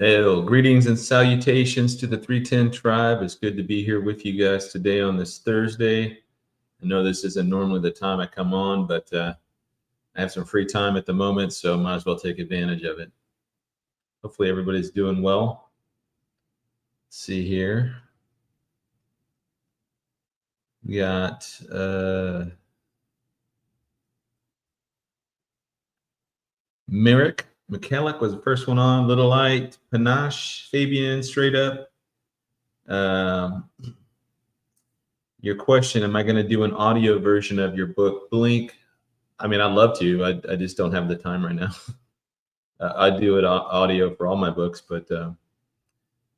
Hello, greetings and salutations to the 310 tribe. It's good to be here with you guys today on this Thursday. I know this isn't normally the time I come on, but I have some free time at the moment, so might as well take advantage of it. Hopefully everybody's doing well. Let's see here. We got Merrick McKellick was the first one on. Little Light, Panache, Fabian, Straight Up. Your question, am I going to do an audio version of your book, Blink? I mean, I'd love to. I just don't have the time right now. I do it audio for all my books, but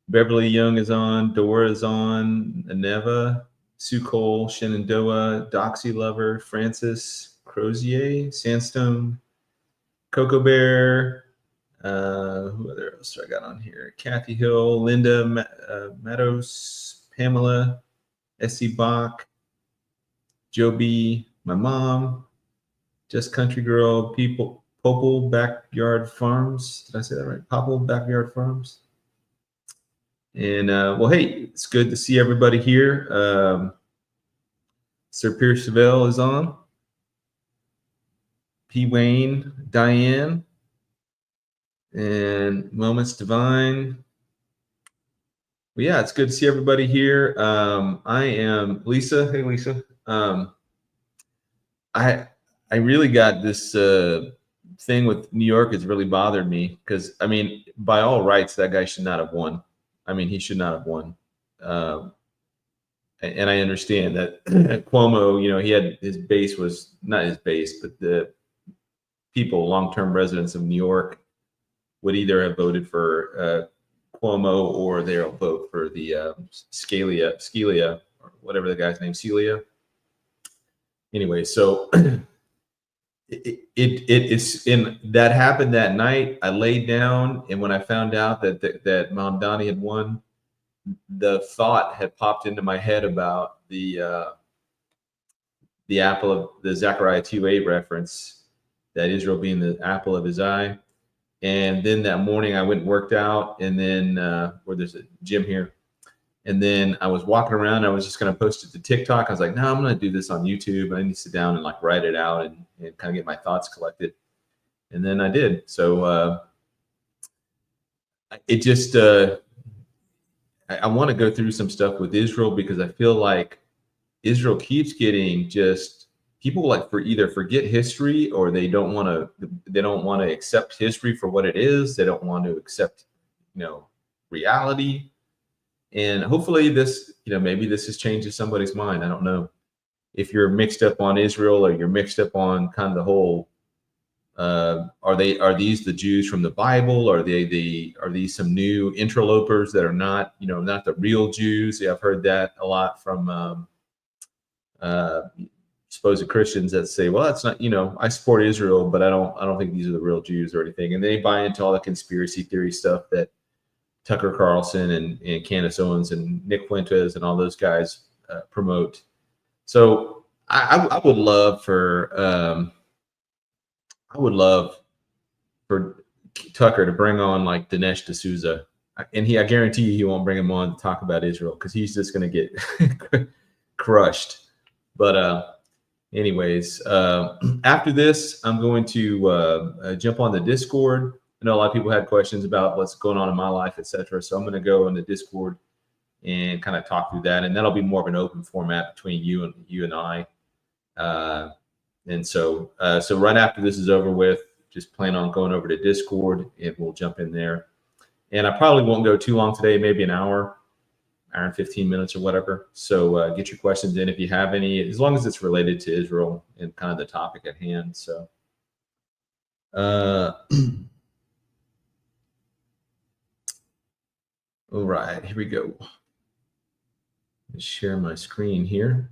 Beverly Young is on, Dora is on, Aneva, Sue Cole, Shenandoah, Doxy Lover, Francis Crozier, Sandstone, Coco Bear. Who other else do I got on here? Kathy Hill, Linda Meadows, Pamela, S.C. Bach, Joe B, my mom, Just Country Girl, People, Popple Backyard Farms. Did I say that right? Popple Backyard Farms. And well, hey, it's good to see everybody here. Sir Pierce Savelle is on. P. Wayne, Diane, and Moments Divine. Well, yeah, it's good to see everybody here. I am Lisa. Hey, Lisa. I really got this thing with New York has really bothered me because, I mean, by all rights, that guy should not have won. I mean, he should not have won. And I understand that Cuomo, you know, he had his base was not his base, but the people, long-term residents of New York, would either have voted for Cuomo or they'll vote for the Scalia, or whatever the guy's name, Celia. Anyway, so it is in that happened that night. I laid down, and when I found out that Mamdani had won, the thought had popped into my head about the apple of the Zechariah 2:8 reference, that Israel being the apple of his eye. And then that morning I went and worked out, and then where there's a gym here. And then I was walking around. I was just going to post it to TikTok. I was like, no, I'm going to do this on YouTube. I need to sit down and like write it out and kind of get my thoughts collected. And then I did. So it just, I want to go through some stuff with Israel because I feel like Israel keeps getting just people like for either forget history or they don't want to accept history for what it is. They don't want to accept, you know, reality. And hopefully this, you know, maybe this has changed somebody's mind. I don't know if you're mixed up on Israel or you're mixed up on kind of the whole, are these the Jews from the Bible? Are these some new interlopers that are not, you know, not the real Jews? Yeah, I've heard that a lot from supposed Christians that say, well, that's not, you know, I support Israel, but I don't think these are the real Jews or anything. And they buy into all the conspiracy theory stuff that Tucker Carlson and Candace Owens and Nick Fuentes and all those guys promote. So I would love for Tucker to bring on like Dinesh D'Souza, and I guarantee you he won't bring him on to talk about Israel because he's just going to get crushed. But anyways, after this, I'm going to jump on the Discord. I know a lot of people had questions about what's going on in my life, etc. So I'm going to go on the Discord and kind of talk through that, and that'll be more of an open format between you and I. And so right after this is over with, just plan on going over to Discord and we'll jump in there. And I probably won't go too long today, maybe an hour and 15 minutes or whatever. So get your questions in if you have any, as long as it's related to Israel and kind of the topic at hand. So all right, here we go. Let's share my screen here.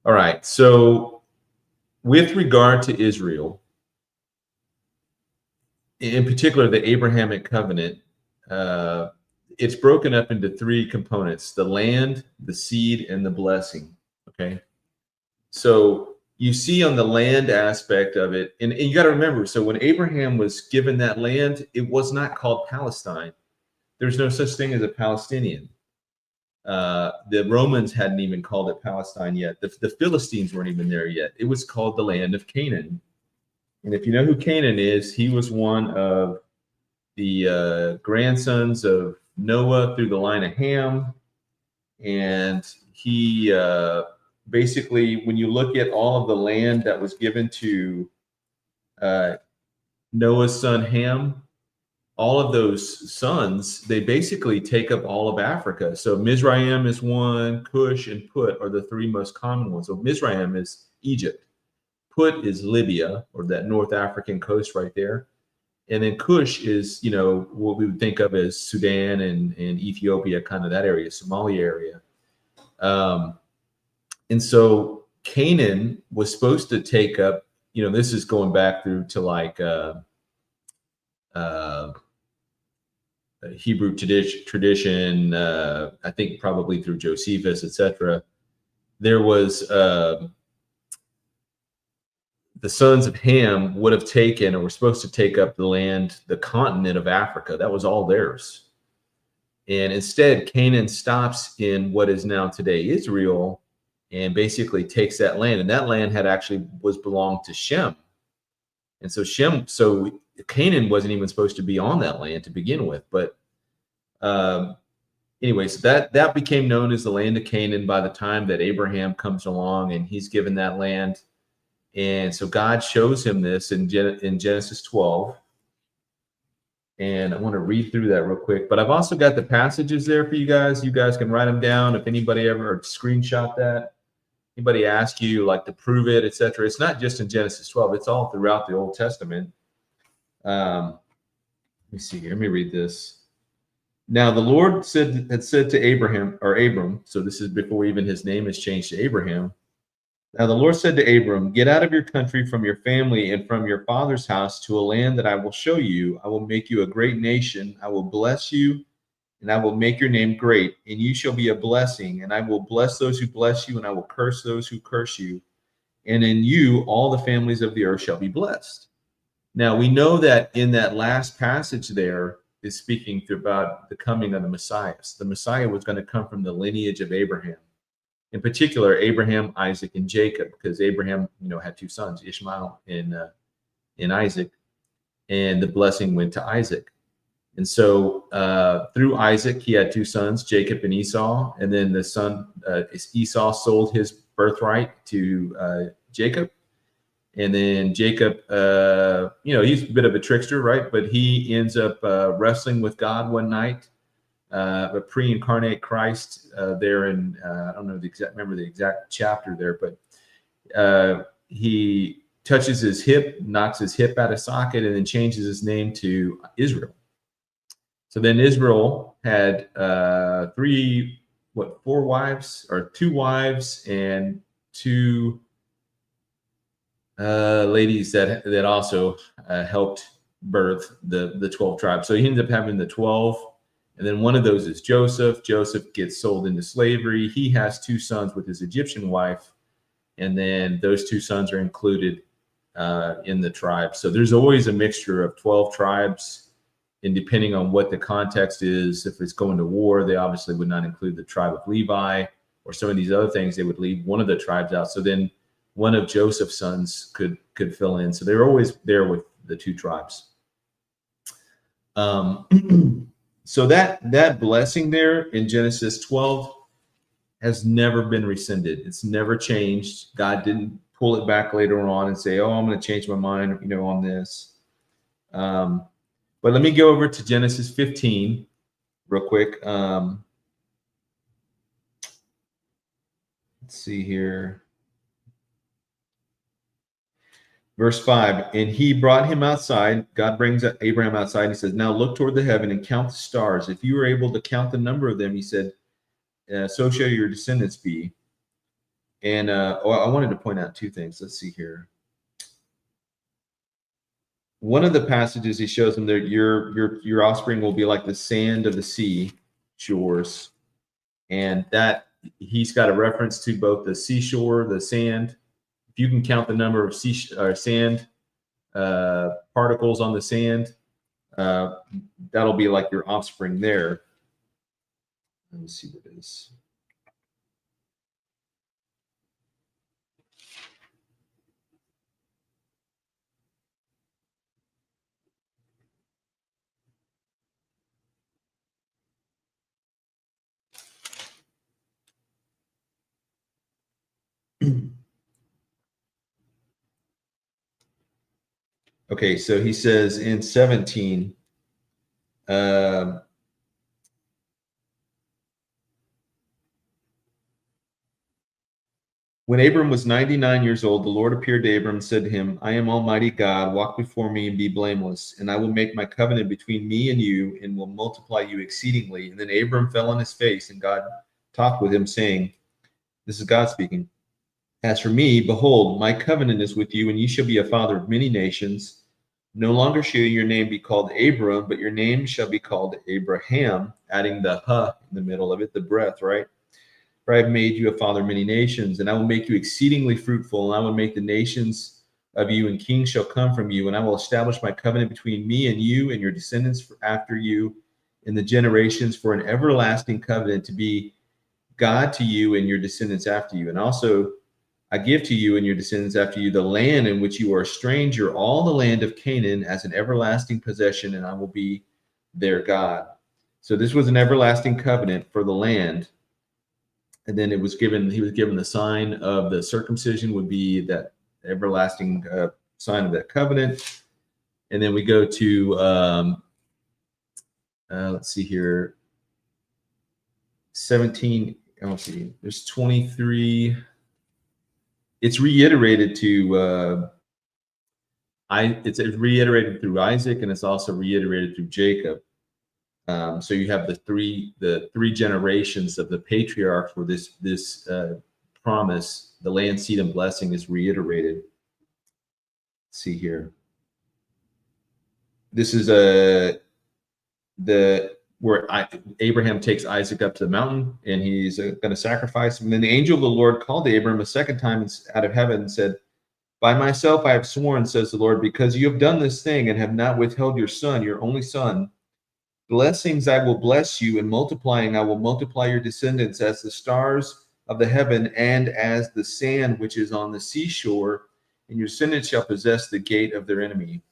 All right, so with regard to Israel, in particular the Abrahamic covenant, it's broken up into three components: the land, the seed, and the blessing. Okay, so you see on the land aspect of it, and you got to remember, so when Abraham was given that land, it was not called Palestine. there's no such thing as a Palestinian. The Romans hadn't even called it Palestine yet. The Philistines weren't even there yet. It was called the land of Canaan. And if you know who Canaan is, he was one of the grandsons of Noah through the line of Ham. And he basically, when you look at all of the land that was given to Noah's son Ham, all of those sons, they basically take up all of Africa. So Mizraim is one, Cush and Put are the three most common ones. So Mizraim is Egypt. Put is Libya, or that North African coast right there. And then Cush is, you know, what we would think of as Sudan and Ethiopia, kind of that area, Somalia area. And so Canaan was supposed to take up, you know, this is going back through to like Hebrew tradition, I think probably through Josephus, etc. There was the sons of Ham would have taken, or were supposed to take up the land, the continent of Africa. That was all theirs. And instead, Canaan stops in what is now today Israel and basically takes that land. And that land had actually belonged to Shem. And so Canaan wasn't even supposed to be on that land to begin with. But anyway, so that became known as the land of Canaan by the time that Abraham comes along and he's given that land. And so God shows him this in Genesis 12. And I want to read through that real quick. But I've also got the passages there for you guys. You guys can write them down if anybody ever screenshot that. Anybody ask you like to prove it, etc. It's not just in Genesis 12. It's all throughout the Old Testament. Let me see here. Let me read this. Now the Lord had said to Abram, so this is before even his name is changed to Abraham. Now the Lord said to Abram, get out of your country, from your family, and from your father's house to a land that I will show you. I will make you a great nation. I will bless you, and I will make your name great, and you shall be a blessing. And I will bless those who bless you, and I will curse those who curse you. And in you all the families of the earth shall be blessed. Now we know that in that last passage there is speaking about the coming of the Messiah. The Messiah was going to come from the lineage of Abraham. In particular, Abraham, Isaac, and Jacob, because Abraham, you know, had two sons, Ishmael and Isaac, and the blessing went to Isaac. And so through Isaac, he had two sons, Jacob and Esau, and then the son Esau sold his birthright to Jacob, and then Jacob, you know, he's a bit of a trickster, right? But he ends up wrestling with God one night. A pre-incarnate Christ there in I don't know remember the exact chapter there, but he touches his hip, knocks his hip out of socket, and then changes his name to Israel. So then Israel had four wives, or two wives and two ladies that also helped birth the 12 tribes. So he ended up having the 12. And then one of those is Joseph. Joseph gets sold into slavery. He has two sons with his Egyptian wife. And then those two sons are included in the tribe. So there's always a mixture of 12 tribes. And depending on what the context is, if it's going to war, they obviously would not include the tribe of Levi, or some of these other things. They would leave one of the tribes out. So then one of Joseph's sons could fill in. So they're always there with the two tribes. So that blessing there in Genesis 12 has never been rescinded. It's never changed. God didn't pull it back later on and say, oh, I'm going to change my mind, you know, on this. But let me go over to Genesis 15 real quick. Let's see here. Verse 5, and he brought him outside. God brings Abraham outside. And he says, now look toward the heaven and count the stars. If you were able to count the number of them, he said, so shall your descendants be. And I wanted to point out two things. Let's see here. One of the passages, he shows them that your offspring will be like the sand of the sea shores. And that he's got a reference to both the seashore, the sand. If you can count the number of sand particles on the sand, that'll be like your offspring there. Let me see what it is. Okay, so he says in 17, when Abram was 99 years old, the Lord appeared to Abram and said to him, I am Almighty God, walk before me and be blameless, and I will make my covenant between me and you and will multiply you exceedingly. And then Abram fell on his face, and God talked with him, saying, this is God speaking, as for me, behold, my covenant is with you, and you shall be a father of many nations. No longer shall your name be called Abram, but your name shall be called Abraham, adding the in the middle of it, the breath, right? For I have made you a father of many nations, and I will make you exceedingly fruitful, and I will make the nations of you, and kings shall come from you, and I will establish my covenant between me and you and your descendants after you in the generations for an everlasting covenant to be God to you and your descendants after you. And also I give to you and your descendants after you the land in which you are a stranger, all the land of Canaan as an everlasting possession, and I will be their God. So this was an everlasting covenant for the land. And then he was given the sign of the circumcision would be that everlasting sign of that covenant. And then we go to, let's see here, 17, let's see, there's 23. It's reiterated to, it's reiterated through Isaac, and it's also reiterated through Jacob. So you have the three generations of the patriarchs where this promise, the land, seed, and blessing is reiterated. Let's see here. This is where Abraham takes Isaac up to the mountain, and he's going to sacrifice him. And then the angel of the Lord called to Abraham a second time out of heaven and said, by myself I have sworn, says the Lord, because you have done this thing and have not withheld your son, your only son. Blessings I will bless you, and multiplying I will multiply your descendants as the stars of the heaven and as the sand which is on the seashore, and your descendants shall possess the gate of their enemy.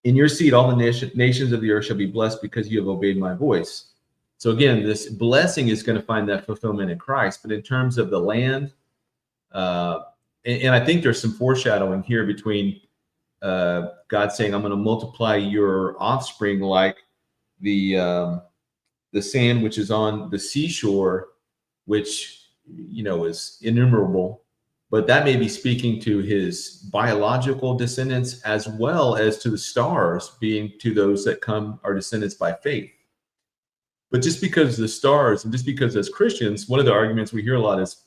In your seed all the nations of the earth shall be blessed because you have obeyed my voice. So again, this blessing is going to find that fulfillment in Christ. But in terms of the land, and I think there's some foreshadowing here between God saying, I'm going to multiply your offspring like the sand which is on the seashore, which is innumerable, but that may be speaking to his biological descendants as well as to the stars being to those that are descendants by faith. But just because the stars, and just because as Christians, one of the arguments we hear a lot is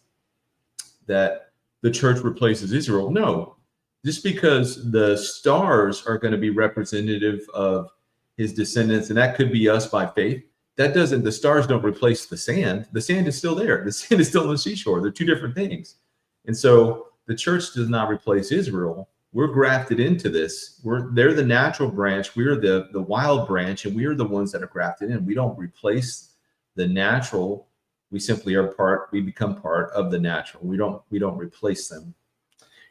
that the church replaces Israel. No, just because the stars are going to be representative of his descendants, and that could be us by faith, the stars don't replace the sand. The sand is still there. The sand is still on the seashore. They're two different things. And so the church does not replace Israel. We're grafted into this. They're the natural branch. We're the wild branch, and we are the ones that are grafted in. We don't replace the natural. We simply we become part of the natural. We don't replace them.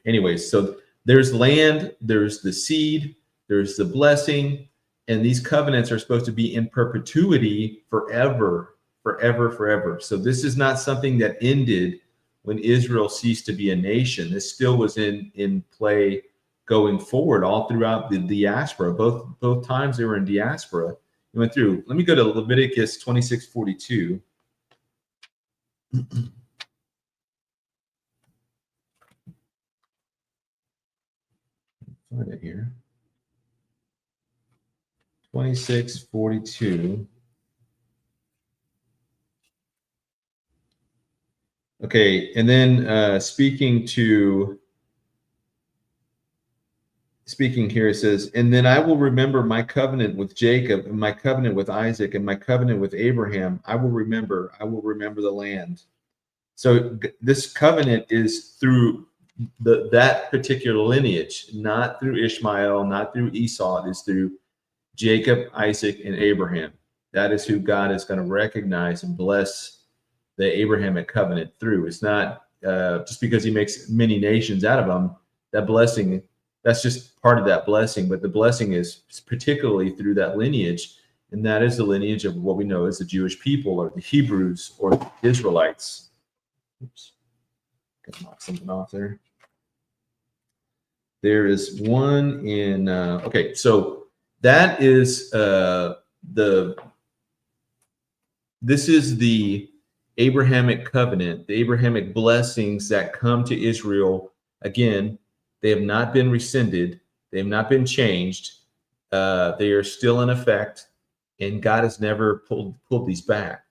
Anyways, so there's land, there's the seed, there's the blessing, and these covenants are supposed to be in perpetuity forever, forever, forever. So this is not something that ended when Israel ceased to be a nation. This still was in play going forward all throughout the diaspora. Both times they were in diaspora. We went through. Let me go to Leviticus 26:42. Find it here. 26:42. Okay, and then speaking here, it says, and then I will remember my covenant with Jacob and my covenant with Isaac and my covenant with Abraham. I will remember the land. So this covenant is through that particular lineage, not through Ishmael, not through Esau. It is through Jacob, Isaac, and Abraham. That is who God is going to recognize and bless the Abrahamic covenant through. It's not just because he makes many nations out of them, that blessing, that's just part of that blessing. But the blessing is particularly through that lineage. And that is the lineage of what we know as the Jewish people, or the Hebrews, or the Israelites. Oops. Gotta knock something off there. There is one in, okay, so that is this is the Abrahamic covenant, the Abrahamic blessings that come to Israel. Again, they have not been rescinded. They have not been changed. They are still in effect, and God has never pulled these back.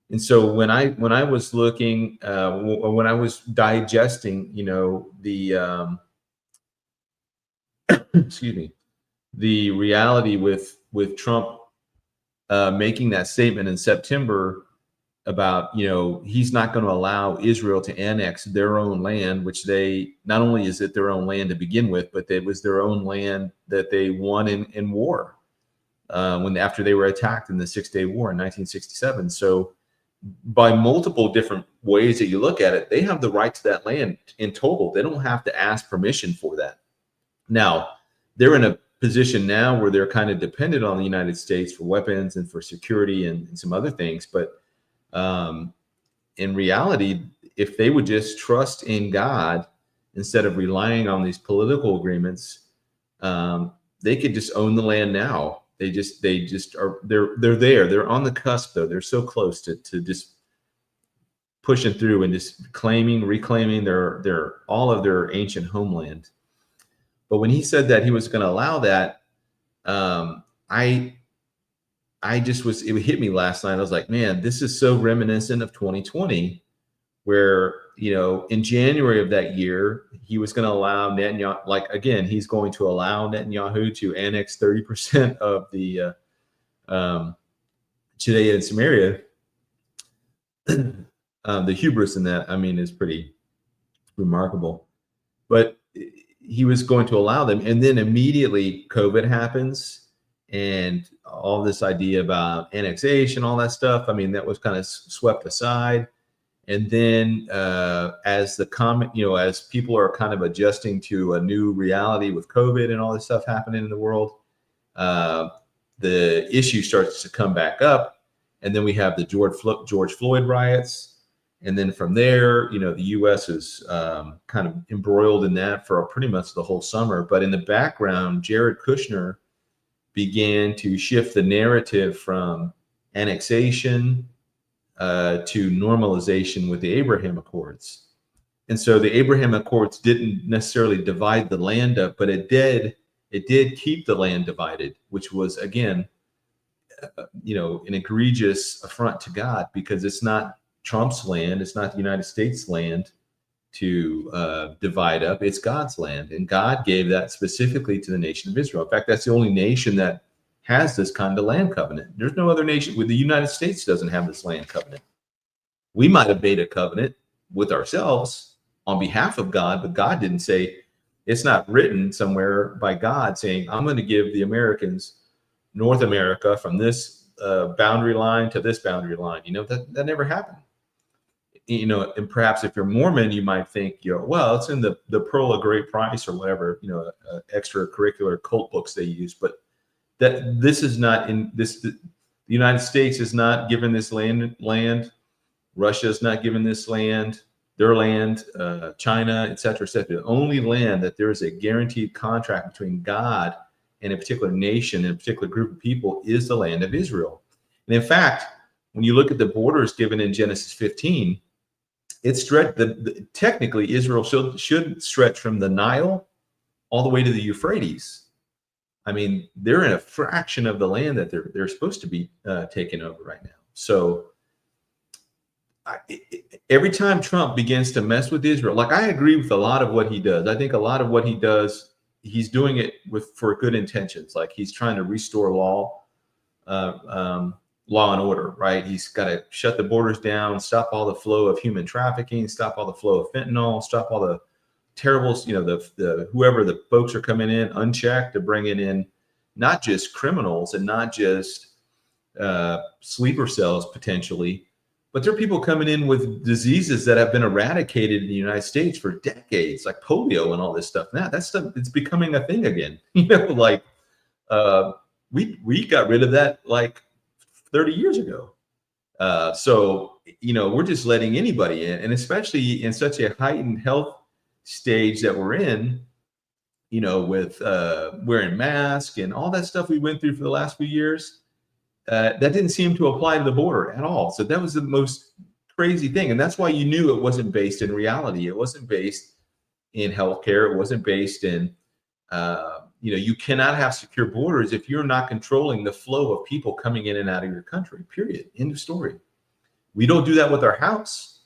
And so when I was looking, when I was digesting, the excuse me, the reality with Trump making that statement in September about, he's not going to allow Israel to annex their own land, which they, not only is it their own land to begin with, but it was their own land that they won in war after they were attacked in the 6-Day War in 1967. So by multiple different ways that you look at it, they have the right to that land in total. They don't have to ask permission for that. Now, they're in a position now where they're kind of dependent on the United States for weapons and for security and some other things. But in reality, if they would just trust in God instead of relying on these political agreements, they could just own the land now. They just are, they're there. They're on the cusp, though. They're so close to just pushing through and just reclaiming their all of their ancient homeland. But when he said that he was going to allow that, it hit me last night. I was like, man, this is so reminiscent of 2020, where, in January of that year, he was going to allow Netanyahu, he's going to allow Netanyahu to annex 30% of the Judea and Samaria. The hubris in that, is pretty remarkable. But he was going to allow them. And then immediately COVID happens, and all this idea about annexation, all that stuff, that was kind of swept aside. And then as as people are kind of adjusting to a new reality with COVID and all this stuff happening in the world, the issue starts to come back up. And then we have the George Floyd riots. And then from there, the U.S. is kind of embroiled in that for pretty much the whole summer. But in the background, Jared Kushner began to shift the narrative from annexation to normalization with the Abraham Accords. And so the Abraham Accords didn't necessarily divide the land up, but it did keep the land divided, which was, again, an egregious affront to God, because it's not Trump's land, it's not the United States land to divide up. It's God's land, and God gave that specifically to the nation of Israel. In fact, that's the only nation that has this kind of land covenant. There's no other nation. The United States doesn't have this land covenant. We might have made a covenant with ourselves on behalf of God, but God didn't say, it's not written somewhere by God saying, I'm going to give the Americans North America from this boundary line to this boundary line. That never happened. And perhaps if you're Mormon, you might think, well, it's in the Pearl of Great Price or whatever, extracurricular cult books they use. But that this is not in this. The United States is not given this land. Russia is not given this land. Their land, China, et cetera, et cetera. The only land that there is a guaranteed contract between God and a particular nation and a particular group of people is the land of Israel. And in fact, when you look at the borders given in Genesis 15, it's stretched. Technically, Israel should stretch from the Nile all the way to the Euphrates. They're in a fraction of the land that they're supposed to be taking over right now. So every time Trump begins to mess with Israel, I agree with a lot of what he does. I think a lot of what he does, he's doing it for good intentions. He's trying to restore law and order, right? He's got to shut the borders down, stop all the flow of human trafficking, stop all the flow of fentanyl, stop all the terrible, the whoever the folks are coming in unchecked to bring it in, not just criminals and not just sleeper cells potentially, but there are people coming in with diseases that have been eradicated in the United States for decades, like polio and all this stuff. Now that stuff, it's becoming a thing again. Like we got rid of that like 30 years ago. So, we're just letting anybody in, and especially in such a heightened health stage that we're in, with wearing masks and all that stuff we went through for the last few years, that didn't seem to apply to the border at all. So that was the most crazy thing. And that's why you knew it wasn't based in reality. It wasn't based in healthcare. It wasn't based in, you cannot have secure borders if you're not controlling the flow of people coming in and out of your country, period. End of story. We don't do that with our house.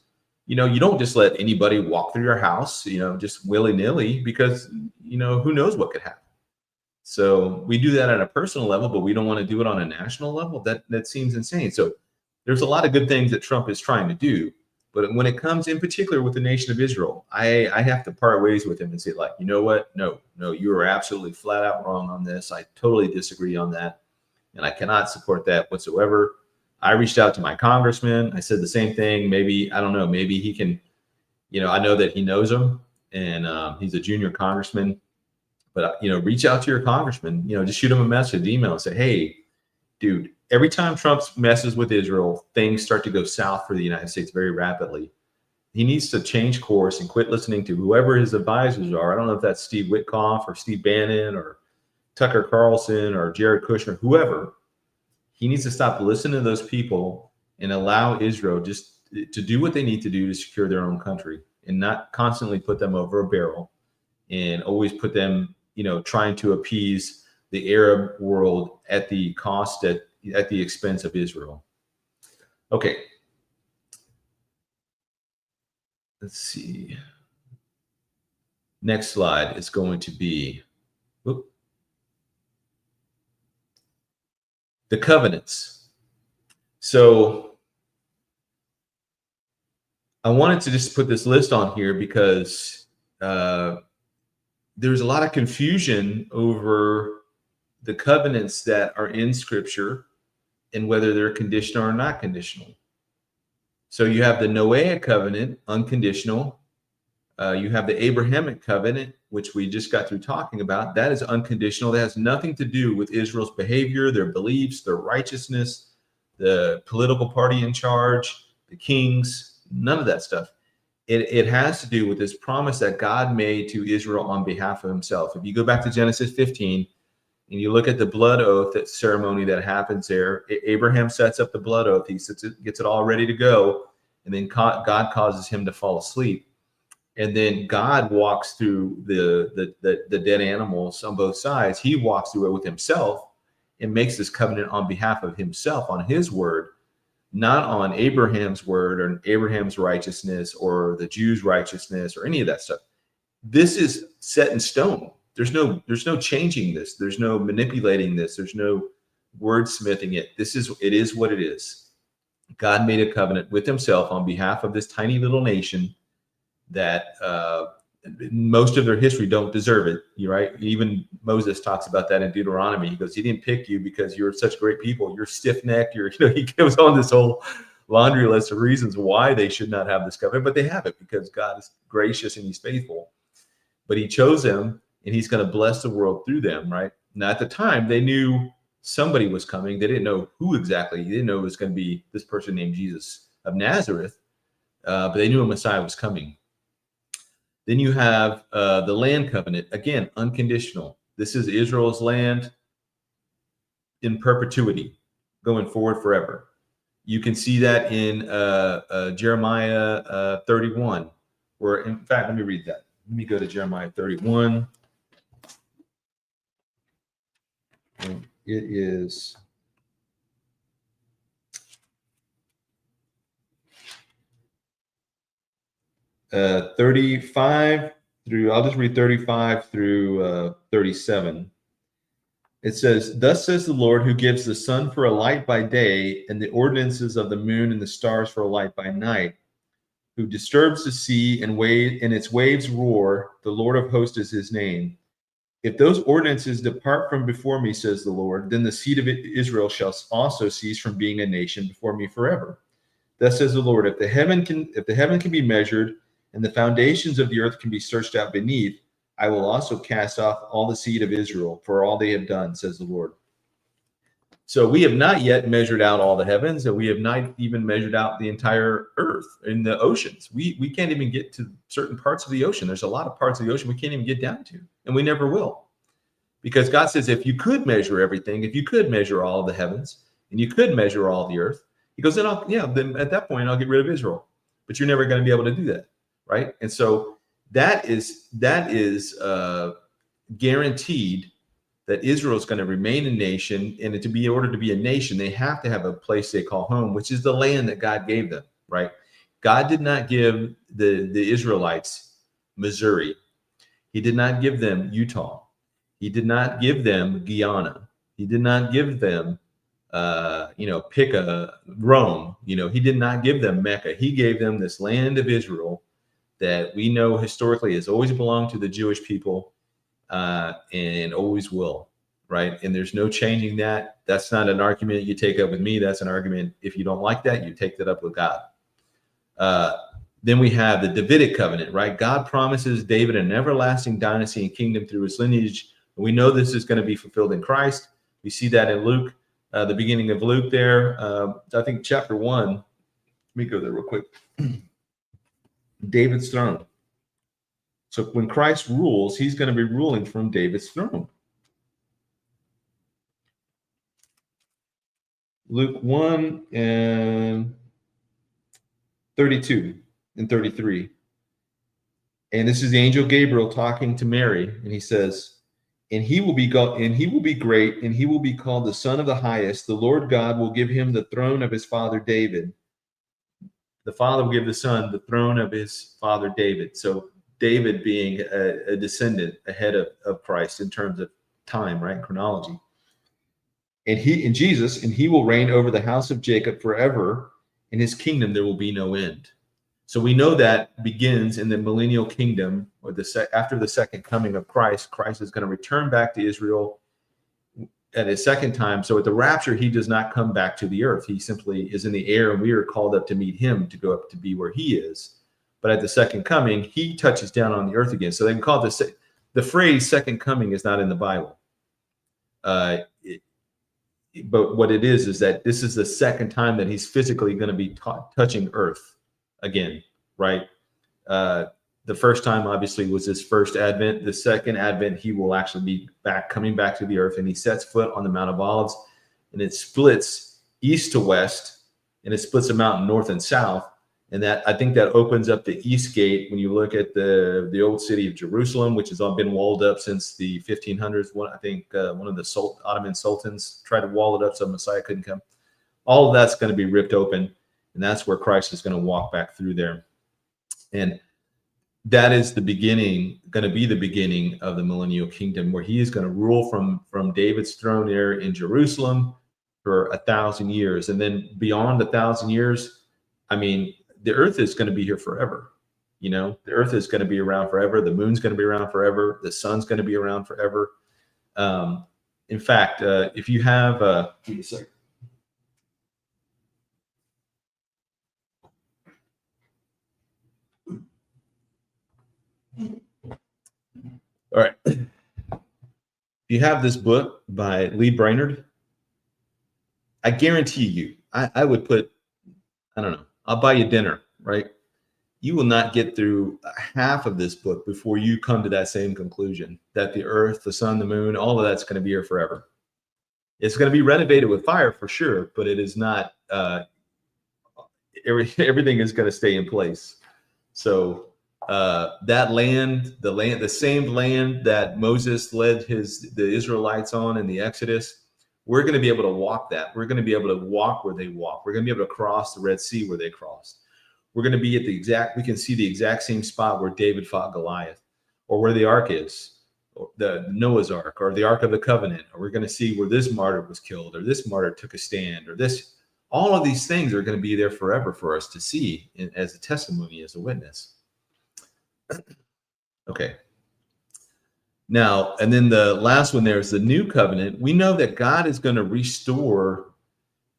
You don't just let anybody walk through your house, just willy-nilly, because, who knows what could happen. So we do that at a personal level, but we don't want to do it on a national level. That seems insane. So there's a lot of good things that Trump is trying to do. But when it comes in particular with the nation of Israel, I have to part ways with him and say, like, you know what? No, you are absolutely flat out wrong on this. I totally disagree on that. And I cannot support that whatsoever. I reached out to my congressman. I said the same thing. Maybe, I don't know, maybe he can, I know that he knows him, and he's a junior congressman. But, reach out to your congressman, just shoot him a message, email, and say, hey, dude, every time Trump messes with Israel, things start to go south for the United States very rapidly. He needs to change course and quit listening to whoever his advisors are. I don't know if that's Steve Witkoff or Steve Bannon or Tucker Carlson or Jared Kushner, whoever. He needs to stop listening to those people and allow Israel just to do what they need to do to secure their own country, and not constantly put them over a barrel and always put them, trying to appease the Arab world at the cost, at the expense of Israel. Okay. Let's see. Next slide is going to be the covenants. So I wanted to just put this list on here because there's a lot of confusion over the covenants that are in Scripture and whether they're conditional or not conditional. So you have the Noahic covenant, unconditional. You have the Abrahamic covenant, which we just got through talking about. That is unconditional. That has nothing to do with Israel's behavior, their beliefs, their righteousness, the political party in charge, the kings, none of that stuff. It has to do with this promise that God made to Israel on behalf of himself. If you go back to Genesis 15 and you look at the blood oath ceremony that happens there, Abraham sets up the blood oath. He gets it all ready to go. And then God causes him to fall asleep. And then God walks through the dead animals on both sides. He walks through it with himself and makes this covenant on behalf of himself, on his word, not on Abraham's word or Abraham's righteousness or the Jews' righteousness or any of that stuff. This is set in stone. There's no changing this. There's no manipulating this. There's no wordsmithing it. It is what it is. God made a covenant with himself on behalf of this tiny little nation that most of their history don't deserve it. You're right. Even Moses talks about that in Deuteronomy. He goes, he didn't pick you because you're such great people. You're stiff-necked. He goes on this whole laundry list of reasons why they should not have this covenant, but they have it because God is gracious and he's faithful. But he chose them, and he's going to bless the world through them, right? Now, at the time, they knew somebody was coming. They didn't know who exactly. They didn't know it was going to be this person named Jesus of Nazareth, but they knew a Messiah was coming. Then you have the land covenant, again, unconditional. This is Israel's land in perpetuity, going forward forever. You can see that in Jeremiah 31, where, in fact, let me read that. Let me go to Jeremiah 31. And it is I'll just read 35 through 37. It says, "Thus says the Lord, who gives the sun for a light by day and the ordinances of the moon and the stars for a light by night, who disturbs the sea and its waves roar. The Lord of hosts is his name. If those ordinances depart from before me, says the Lord, then the seed of Israel shall also cease from being a nation before me forever. Thus says the Lord, if the heaven can be measured and the foundations of the earth can be searched out beneath, I will also cast off all the seed of Israel for all they have done, says the Lord. So we have not yet measured out all the heavens, and we have not even measured out the entire earth and the oceans. We can't even get to certain parts of the ocean. There's a lot of parts of the ocean we can't even get down to, and we never will. Because God says, if you could measure everything, if you could measure all of the heavens, and you could measure all the earth, he goes, then at that point, I'll get rid of Israel. But you're never going to be able to do that, right? And so that is guaranteed that Israel is going to remain a nation, and in order to be a nation, they have to have a place they call home, which is the land that God gave them, right? God did not give the Israelites Missouri. He did not give them Utah. He did not give them Guyana. He did not give them, pick Rome. He did not give them Mecca. He gave them this land of Israel that we know historically has always belonged to the Jewish people. And always will, right? And there's no changing that. That's not an argument you take up with me. That's an argument. If you don't like that, you take that up with God. Then we have the Davidic covenant, right? God promises David an everlasting dynasty and kingdom through his lineage. And we know this is going to be fulfilled in Christ. We see that in Luke, the beginning of Luke there. I think chapter 1. Let me go there real quick. David's throne. So when Christ rules, he's going to be ruling from David's throne. Luke 1 and 32 and 33. And this is the angel Gabriel talking to Mary, and he says, and he will be great, and he will be called the Son of the Highest. The Lord God will give him the throne of his father David. The Father will give the Son the throne of his father David. So David being a descendant ahead of Christ in terms of time, right? Chronology. And he will reign over the house of Jacob forever. In his kingdom, there will be no end. So we know that begins in the millennial kingdom, or after the second coming of Christ. Christ is going to return back to Israel at his second time. So at the rapture, he does not come back to the earth. He simply is in the air, and we are called up to meet him, to go up to be where he is. But at the second coming, he touches down on the earth again. So they can call this, the phrase second coming is not in the Bible. But what it is that this is the second time that he's physically going to be touching earth again, right? The first time obviously was his first advent. The second advent, he will actually be coming back to the earth, and he sets foot on the Mount of Olives, and it splits east to west, and it splits the mountain north and south. And that, I think, that opens up the east gate when you look at the old city of Jerusalem, which has been walled up since the 1500s. One of the Ottoman sultans tried to wall it up so Messiah couldn't come. All of that's going to be ripped open, and that's where Christ is going to walk back through there. And that is going to be the beginning of the millennial kingdom, where he is going to rule from David's throne there in Jerusalem for 1,000 years. And then beyond 1,000 years, I mean, the earth is going to be here forever. The earth is going to be around forever. The moon's going to be around forever. The sun's going to be around forever. In fact, if you have, give me a second. All right. If you have this book by Lee Brainerd, I guarantee you, I would put, I don't know, I'll buy you dinner, right? You will not get through half of this book before you come to that same conclusion, that the earth, the sun, the moon, all of that's going to be here forever. It's going to be renovated with fire for sure, but it is not, everything is going to stay in place. So that land, the same land that Moses led the Israelites on in the Exodus, we're going to be able to walk that. We're going to be able to walk where they walk. We're going to be able to cross the Red Sea where they crossed. We're going to be at we can see the exact same spot where David fought Goliath, or where the ark is, or the Noah's Ark, or the Ark of the Covenant. Or we're going to see where this martyr was killed, or this martyr took a stand, or this. All of these things are going to be there forever for us to see as a testimony, as a witness. Okay. Now, and then the last one there is the new covenant. We know that God is going to restore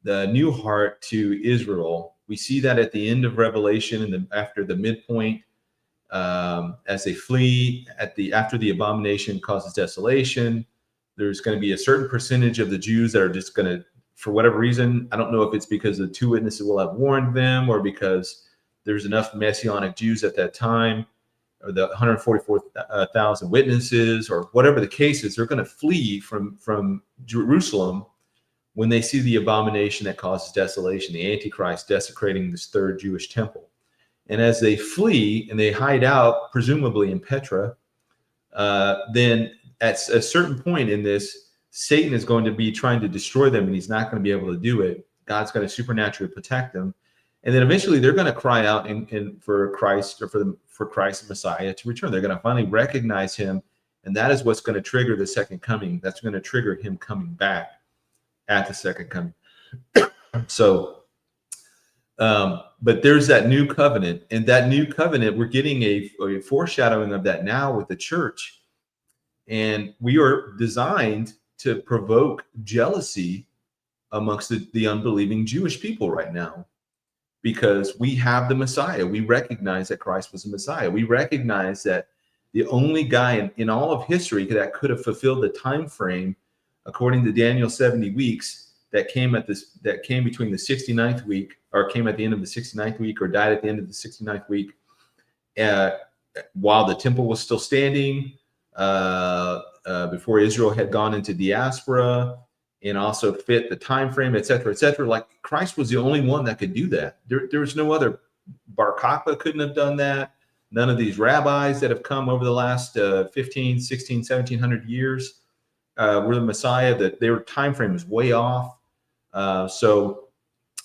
the new heart to Israel. We see that at the end of Revelation and after the midpoint, as they flee after the abomination causes desolation. There's going to be a certain percentage of the Jews that are just going to, for whatever reason, I don't know if it's because the two witnesses will have warned them or because there's enough Messianic Jews at that time, or the 144,000 witnesses, or whatever the case is, they're going to flee from Jerusalem when they see the abomination that causes desolation, the Antichrist desecrating this third Jewish temple. And as they flee and they hide out, presumably in Petra, then at a certain point in this, Satan is going to be trying to destroy them, and he's not going to be able to do it. God's going to supernaturally protect them. And then eventually they're going to cry out for Christ, or for Christ the Messiah to return. They're going to finally recognize him, and that is what's going to trigger the second coming. That's going to trigger him coming back at the second coming. So, but there's that new covenant, and that new covenant, we're getting a foreshadowing of that now with the church. And we are designed to provoke jealousy amongst the unbelieving Jewish people right now, because we have the Messiah. We recognize that Christ was the Messiah. We recognize that the only guy in all of history that could have fulfilled the time frame, according to Daniel, 70 weeks, that came between the 69th week, or came at the end of the 69th week, or died at the end of the 69th week, while the temple was still standing, before Israel had gone into diaspora, and also fit the time frame, et cetera, et cetera. Like, Christ was the only one that could do that. There was no other. Bar Kokhba couldn't have done that. None of these rabbis that have come over the last 15, 16, 1700 years were the Messiah. That their time frame is way off. So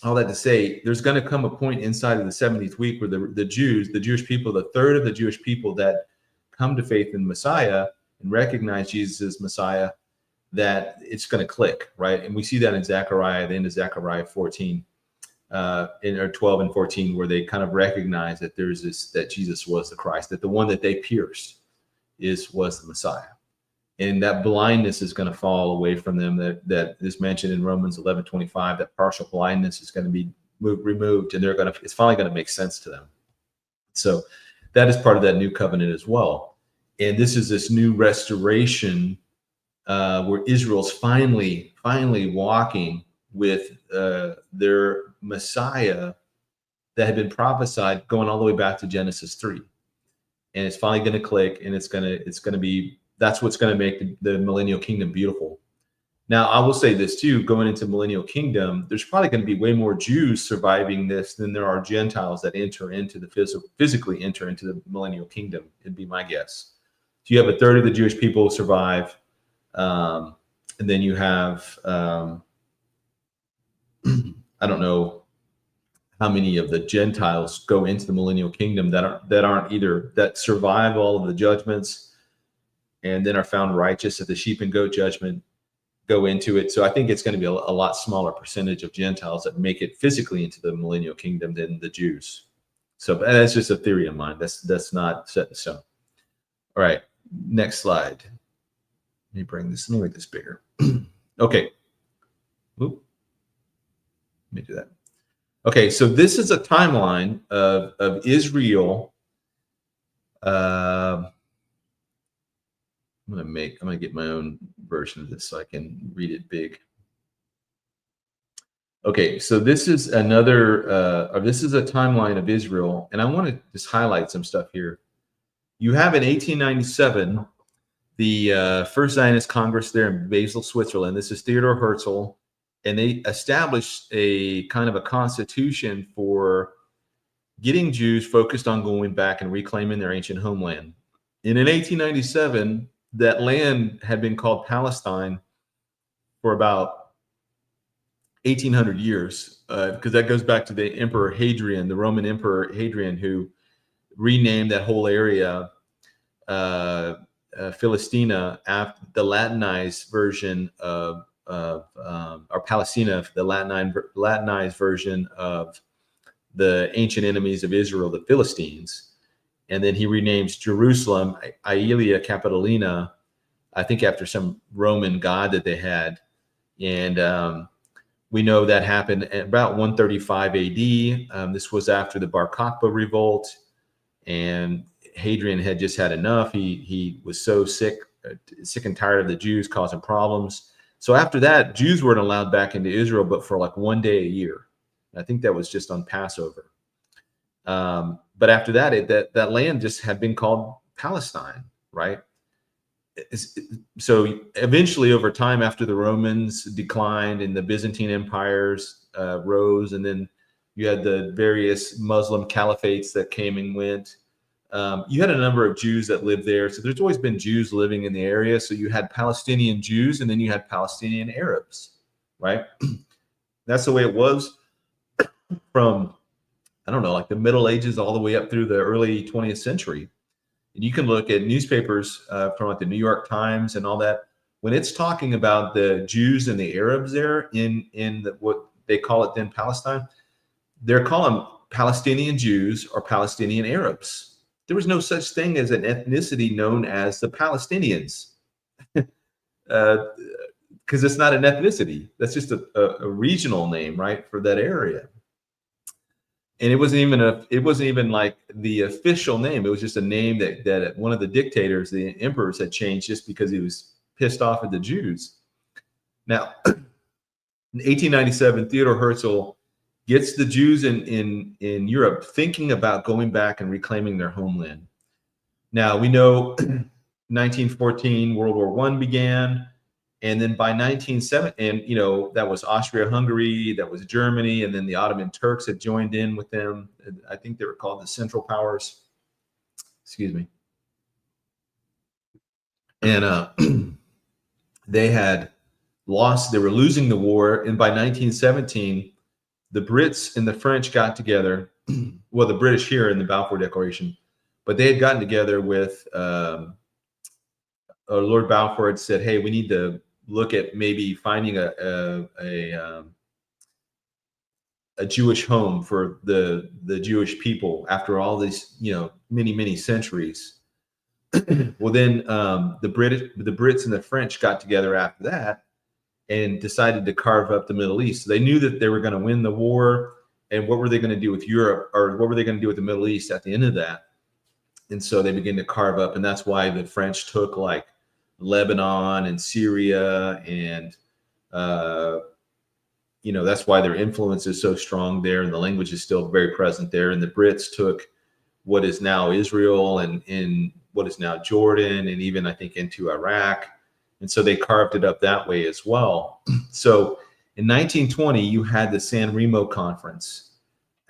all that to say, there's going to come a point inside of the 70th week where the Jewish people, the third of the Jewish people that come to faith in Messiah and recognize Jesus as Messiah, that it's going to click, right? And we see that in Zechariah, the end of Zechariah 14, or 12 and 14, where they kind of recognize that that Jesus was the Christ, that the one that they pierced was the Messiah. And that blindness is going to fall away from them, that is mentioned in Romans 11:25, that partial blindness is going to be removed, and it's finally going to make sense to them. So that is part of that new covenant as well. And this new restoration, where Israel's finally walking with their Messiah that had been prophesied, going all the way back to Genesis 3. And it's finally going to click, and it's going to be, that's what's going to make the millennial kingdom beautiful. Now, I will say this too, going into millennial kingdom, there's probably going to be way more Jews surviving this than there are Gentiles that physically enter into the millennial kingdom, it'd be my guess. So you have a third of the Jewish people survive. And then you have, I don't know how many of the Gentiles go into the millennial kingdom that survive all of the judgments and then are found righteous at the sheep and goat judgment, go into it. So I think it's going to be a lot smaller percentage of Gentiles that make it physically into the millennial kingdom than the Jews. So that's just a theory of mine. That's not set in stone. All right, next slide. Let me make this bigger. Okay. Oop. Let me do that. Okay, so this is a timeline of Israel. I'm gonna get my own version of this so I can read it big. Okay, so this is this is a timeline of Israel, and I want to just highlight some stuff here. You have in 1897 the First Zionist Congress there in Basel, Switzerland. This is Theodor Herzl, and they established a kind of a constitution for getting Jews focused on going back and reclaiming their ancient homeland. And in 1897, that land had been called Palestine for about 1,800 years, because that goes back to the Emperor Hadrian, the Roman Emperor Hadrian, who renamed that whole area Philistina, after the Latinized version or Palestina, the Latinized version of the ancient enemies of Israel, the Philistines. And then he renames Jerusalem Aelia Capitolina, I think after some Roman god that they had. And we know that happened at about 135 AD. This was after the Bar Kokhba revolt, and Hadrian had just had enough. He was so sick and tired of the Jews causing problems. So after that, Jews weren't allowed back into Israel, but for like 1 day a year. I think that was just on Passover. But after that, that land just had been called Palestine, right? So eventually, over time, after the Romans declined and the Byzantine empires rose, and then you had the various Muslim caliphates that came and went, you had a number of Jews that lived there. So there's always been Jews living in the area. So you had Palestinian Jews, and then you had Palestinian Arabs, right? That's the way it was from, I don't know, like the Middle Ages all the way up through the early 20th century. And you can look at newspapers from like the New York Times and all that. When it's talking about the Jews and the Arabs there in what they call it then Palestine, they're calling Palestinian Jews or Palestinian Arabs. There was no such thing as an ethnicity known as the Palestinians, because it's not an ethnicity. That's just a regional name, right, for that area. And it wasn't even like the official name. It was just a name that one of the dictators, the emperors, had changed just because he was pissed off at the Jews. Now, in 1897, Theodor Herzl gets the Jews in Europe thinking about going back and reclaiming their homeland. Now, we know 1914, World War I began. And then by 1970, and you know, that was Austria-Hungary, that was Germany, and then the Ottoman Turks had joined in with them. I think they were called the Central Powers. Excuse me. And they had lost, they were losing the war. And by 1917, the Brits and the French got together. Well, the British here in the Balfour Declaration, but they had gotten together with Lord Balfour had said, hey, we need to look at maybe finding a Jewish home for the Jewish people after all these, you know, many centuries. Well, then the Brits and the French got together after that and decided to carve up the Middle East. So they knew that they were going to win the war, and what were they going to do with Europe, or what were they going to do with the Middle East at the end of that? And so they began to carve up, and that's why the French took like Lebanon and Syria, and you know, that's why their influence is so strong there, and the language is still very present there. And the Brits took what is now Israel and in what is now Jordan, and even I think into Iraq, and so they carved it up that way as well. So in 1920, you had the San Remo Conference,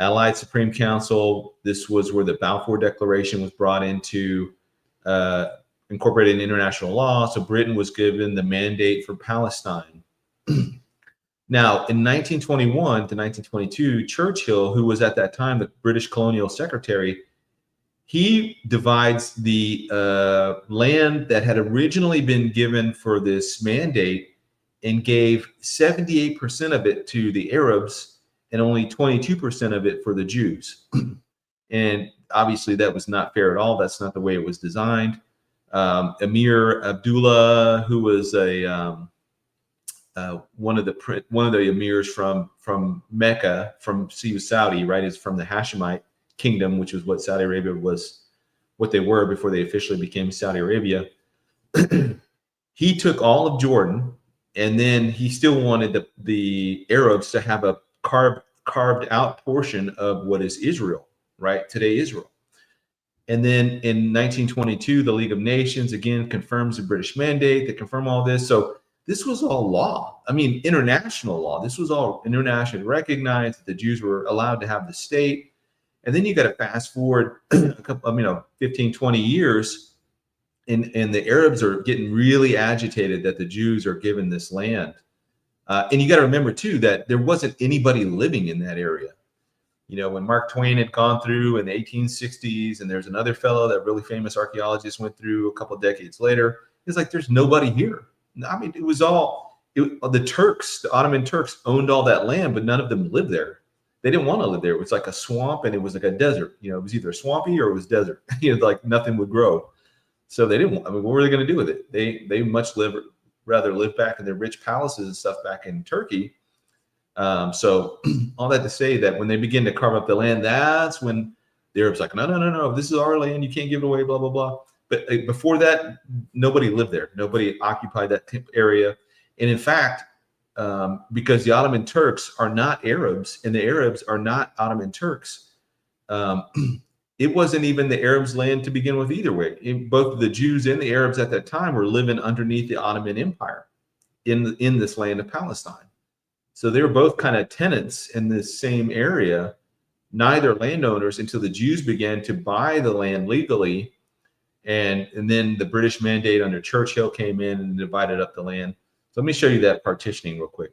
Allied Supreme Council. This was where the Balfour Declaration was brought into incorporated in international law. So Britain was given the mandate for Palestine. Now, in 1921 to 1922, Churchill, who was at that time the British colonial secretary, he divides the land that had originally been given for this mandate and gave 78% of it to the Arabs and only 22% of it for the Jews. And obviously that was not fair at all. That's not the way it was designed. Emir Abdullah, who was one of the emirs from Mecca, he was Saudi, right? Is from the Hashemite kingdom, which was what Saudi Arabia was, what they were before they officially became Saudi Arabia. He took all of Jordan, and then he still wanted the Arabs to have a carved out portion of what is Israel, right? Today, Israel. And then in 1922, the League of Nations again confirms the British mandate. They confirm all this. So this was all law. I mean, international law. This was all internationally recognized that the Jews were allowed to have the state. And then you got to fast forward a couple, 15, 20 years, and the Arabs are getting really agitated that the Jews are given this land. And you got to remember too that there wasn't anybody living in that area. You know, when Mark Twain had gone through in the 1860s, and there's another fellow that really famous archaeologist went through a couple of decades later, he's like, there's nobody here. I mean, it was all the Turks, the Ottoman Turks owned all that land, but none of them lived there. They didn't want to live there. It was like a swamp, and it was like a desert. You know, it was either swampy or it was desert. You know, like nothing would grow. So they didn't. I mean, what were they going to do with it? They rather live back in their rich palaces and stuff back in Turkey. So all that to say that when they begin to carve up the land, that's when the Arabs like, no, this is our land. You can't give it away, blah, blah, blah. But before that, nobody lived there. Nobody occupied that area. And in fact, because the Ottoman Turks are not Arabs and the Arabs are not Ottoman Turks, it wasn't even the Arabs' land to begin with either way. Both the Jews and the Arabs at that time were living underneath the Ottoman Empire in this land of Palestine. So they were both kind of tenants in this same area, neither landowners, until the Jews began to buy the land legally. And then the British mandate under Churchill came in and divided up the land. So let me show you that partitioning real quick.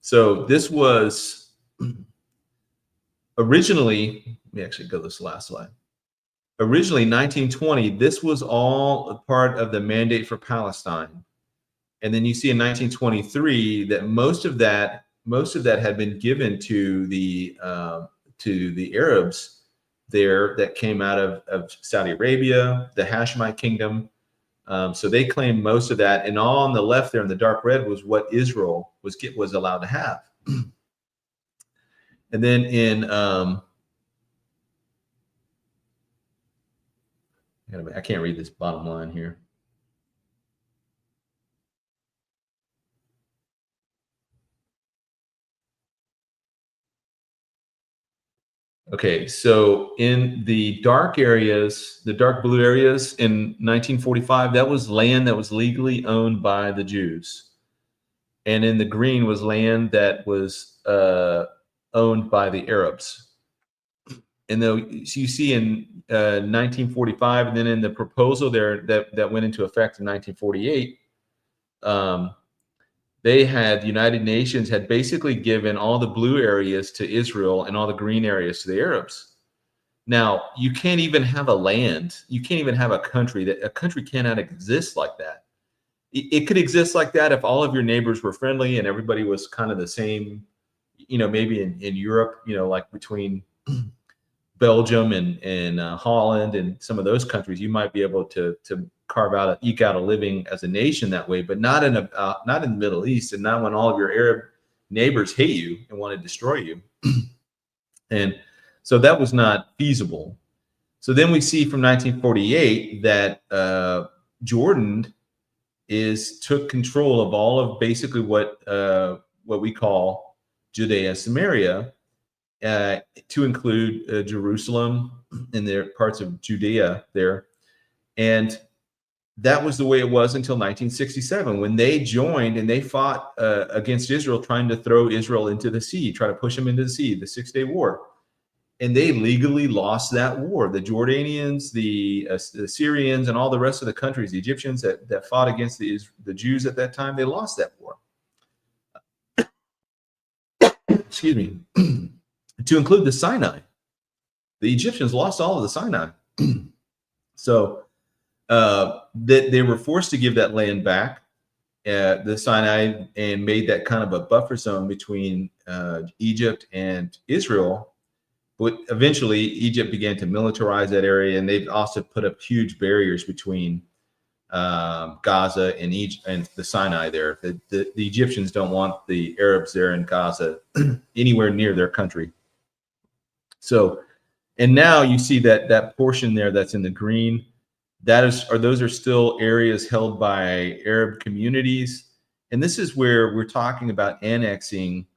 So this was originally, let me actually go to this last slide. Originally, 1920, this was all a part of the Mandate for Palestine. And then you see in 1923 that most of that had been given to the Arabs there that came out of Saudi Arabia, the Hashemite kingdom. So they claimed most of that, and all on the left there in the dark red was what Israel was allowed to have. And then in I can't read this bottom line here. Okay, so in the dark areas, the dark blue areas in 1945, that was land that was legally owned by the Jews. And in the green was land that was owned by the Arabs. And though you see in 1945, and then in the proposal there that went into effect in 1948, the United Nations had basically given all the blue areas to Israel and all the green areas to the Arabs. Now, you can't even have a land. You can't even have a country. A country cannot exist like that. It could exist like that if all of your neighbors were friendly and everybody was kind of the same, maybe in Europe, like between Belgium and Holland and some of those countries, you might be able to eke out a living as a nation that way, but not in the Middle East, and not when all of your Arab neighbors hate you and want to destroy you. And so that was not feasible. So then we see from 1948 that Jordan took control of all of basically what we call Judea, Samaria, to include Jerusalem and their parts of Judea there. And that was the way it was until 1967, when they joined and they fought against Israel, trying to throw Israel into the sea, try to push them into the sea, the 6-Day War. And they legally lost that war. The Jordanians, the Syrians, and all the rest of the countries, the Egyptians that fought against the Jews at that time, they lost that war. Excuse me. To include the Sinai. The Egyptians lost all of the Sinai. So they were forced to give that land back, the Sinai, and made that kind of a buffer zone between Egypt and Israel. But eventually, Egypt began to militarize that area, and they've also put up huge barriers between Gaza and Egypt and the Sinai there. The Egyptians don't want the Arabs there in Gaza anywhere near their country. So, and now you see that portion there that's in the green. Those are still areas held by Arab communities, and this is where we're talking about annexing.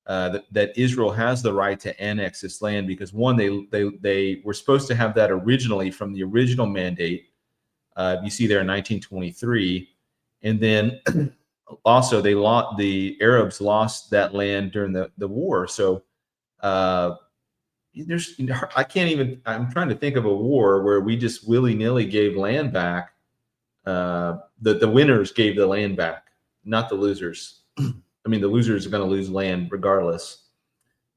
That Israel has the right to annex this land, because one, they were supposed to have that originally from the original mandate. You see there in 1923, and then also the Arabs lost that land during the war. So I'm trying to think of a war where we just willy-nilly gave land back. The winners gave the land back, not the losers. I mean, the losers are going to lose land regardless.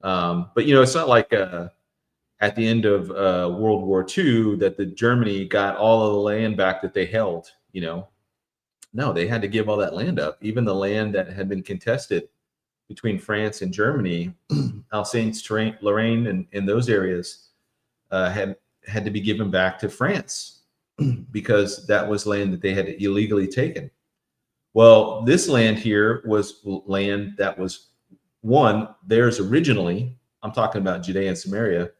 But, it's not like at the end of World War II that Germany got all of the land back that they held, No, they had to give all that land up. Even the land that had been contested between France and Germany, Alsace-Lorraine and in those areas had had to be given back to France because that was land that they had illegally taken. Well, this land here was land that was theirs originally. I'm talking about Judea and Samaria,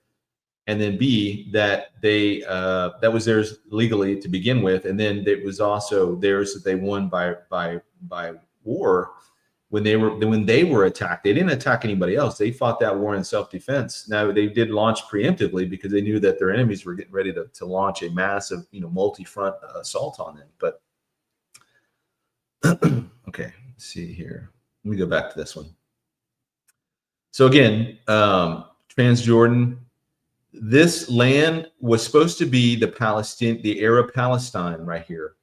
and then B, that they that was theirs legally to begin with, and then it was also theirs that they won by war when they were attacked. They didn't attack anybody else. They fought that war in self-defense. Now they did launch preemptively because they knew that their enemies were getting ready to launch a massive, multi-front assault on them. But okay, let's see here. Let me go back to this one. So again, Transjordan, this land was supposed to be the Arab Palestine right here.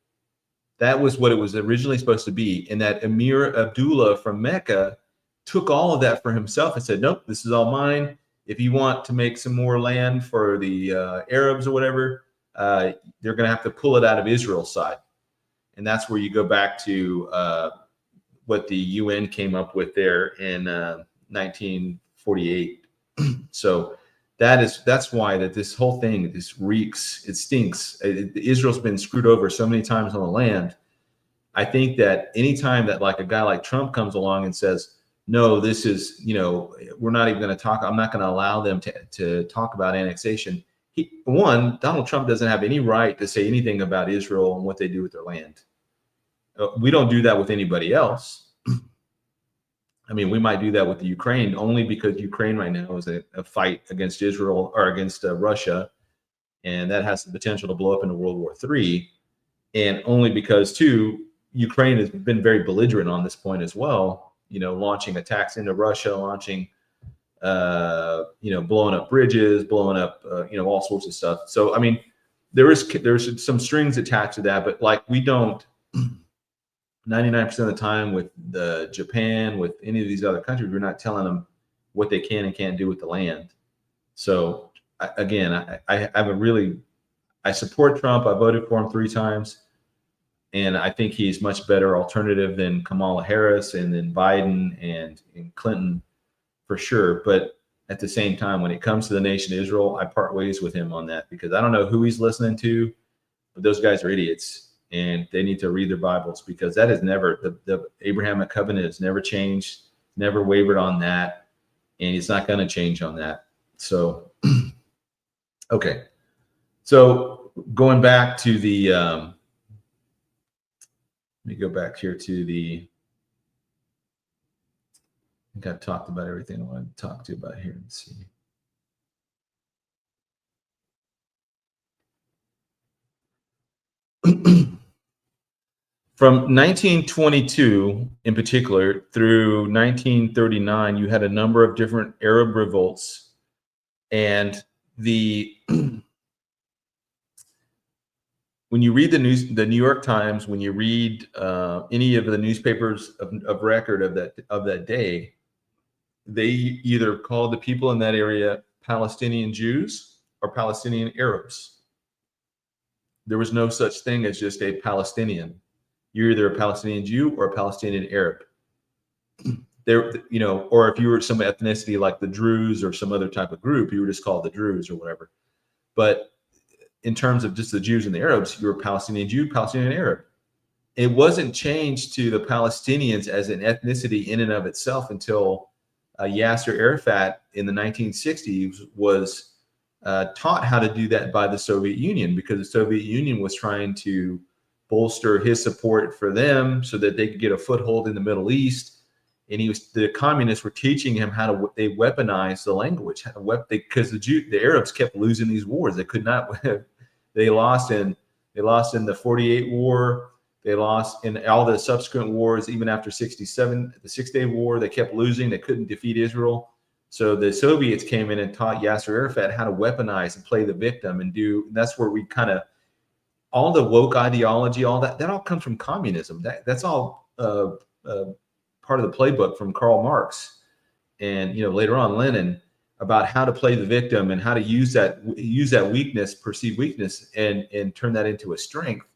That was what it was originally supposed to be. And that Emir Abdullah from Mecca took all of that for himself and said, nope, this is all mine. If you want to make some more land for the Arabs or whatever, they're going to have to pull it out of Israel's side. And that's where you go back to what the UN came up with there in 1948. So that's why that this whole thing, this reeks, it stinks. Israel's been screwed over so many times on the land. I think that anytime that like a guy like Trump comes along and says, no, this is, we're not even going to talk, I'm not going to allow them to talk about annexation. Donald Trump doesn't have any right to say anything about Israel and what they do with their land. We don't do that with anybody else. I mean, we might do that with the Ukraine only because Ukraine right now is a fight against Israel or against Russia, and that has the potential to blow up into World War III. And only because, too, Ukraine has been very belligerent on this point as well, launching attacks into Russia, launching, blowing up bridges, blowing up, all sorts of stuff. So, I mean, there's some strings attached to that, but like we don't, 99% of the time with Japan, with any of these other countries, we're not telling them what they can and can't do with the land. So I support Trump. I voted for him 3 times. And I think he's much better alternative than Kamala Harris and then Biden and Clinton for sure. But at the same time, when it comes to the nation of Israel, I part ways with him on that because I don't know who he's listening to, but those guys are idiots. And they need to read their Bibles because that is never, the Abrahamic covenant has never changed, never wavered on that. And it's not going to change on that. So, okay. So going back to the, let me go back here to the, I think I've talked about everything I wanted to talk to you about here. Let's see. From 1922 in particular through 1939, you had a number of different Arab revolts. And when you read the New York Times, when you read any of the newspapers of record of that day, they either called the people in that area Palestinian Jews or Palestinian Arabs. There was no such thing as just a Palestinian. You're either a Palestinian Jew or a Palestinian Arab. Or if you were some ethnicity like the Druze or some other type of group, you were just called the Druze or whatever. But in terms of just the Jews and the Arabs, you were Palestinian Jew, Palestinian Arab. It wasn't changed to the Palestinians as an ethnicity in and of itself until Yasser Arafat in the 1960s was taught how to do that by the Soviet Union, because the Soviet Union was trying to bolster his support for them so that they could get a foothold in the Middle East. And the communists were teaching him how to, they weaponized the language, because the Arabs kept losing these wars. They could not, they lost in the 48 war. They lost in all the subsequent wars, even after 67, the 6-Day War, they kept losing. They couldn't defeat Israel. So the Soviets came in and taught Yasser Arafat how to weaponize and play the victim and that's where we kind of, all the woke ideology, all that all comes from communism. That's all part of the playbook from Karl Marx and later on Lenin, about how to play the victim and how to use that weakness, perceived weakness, and turn that into a strength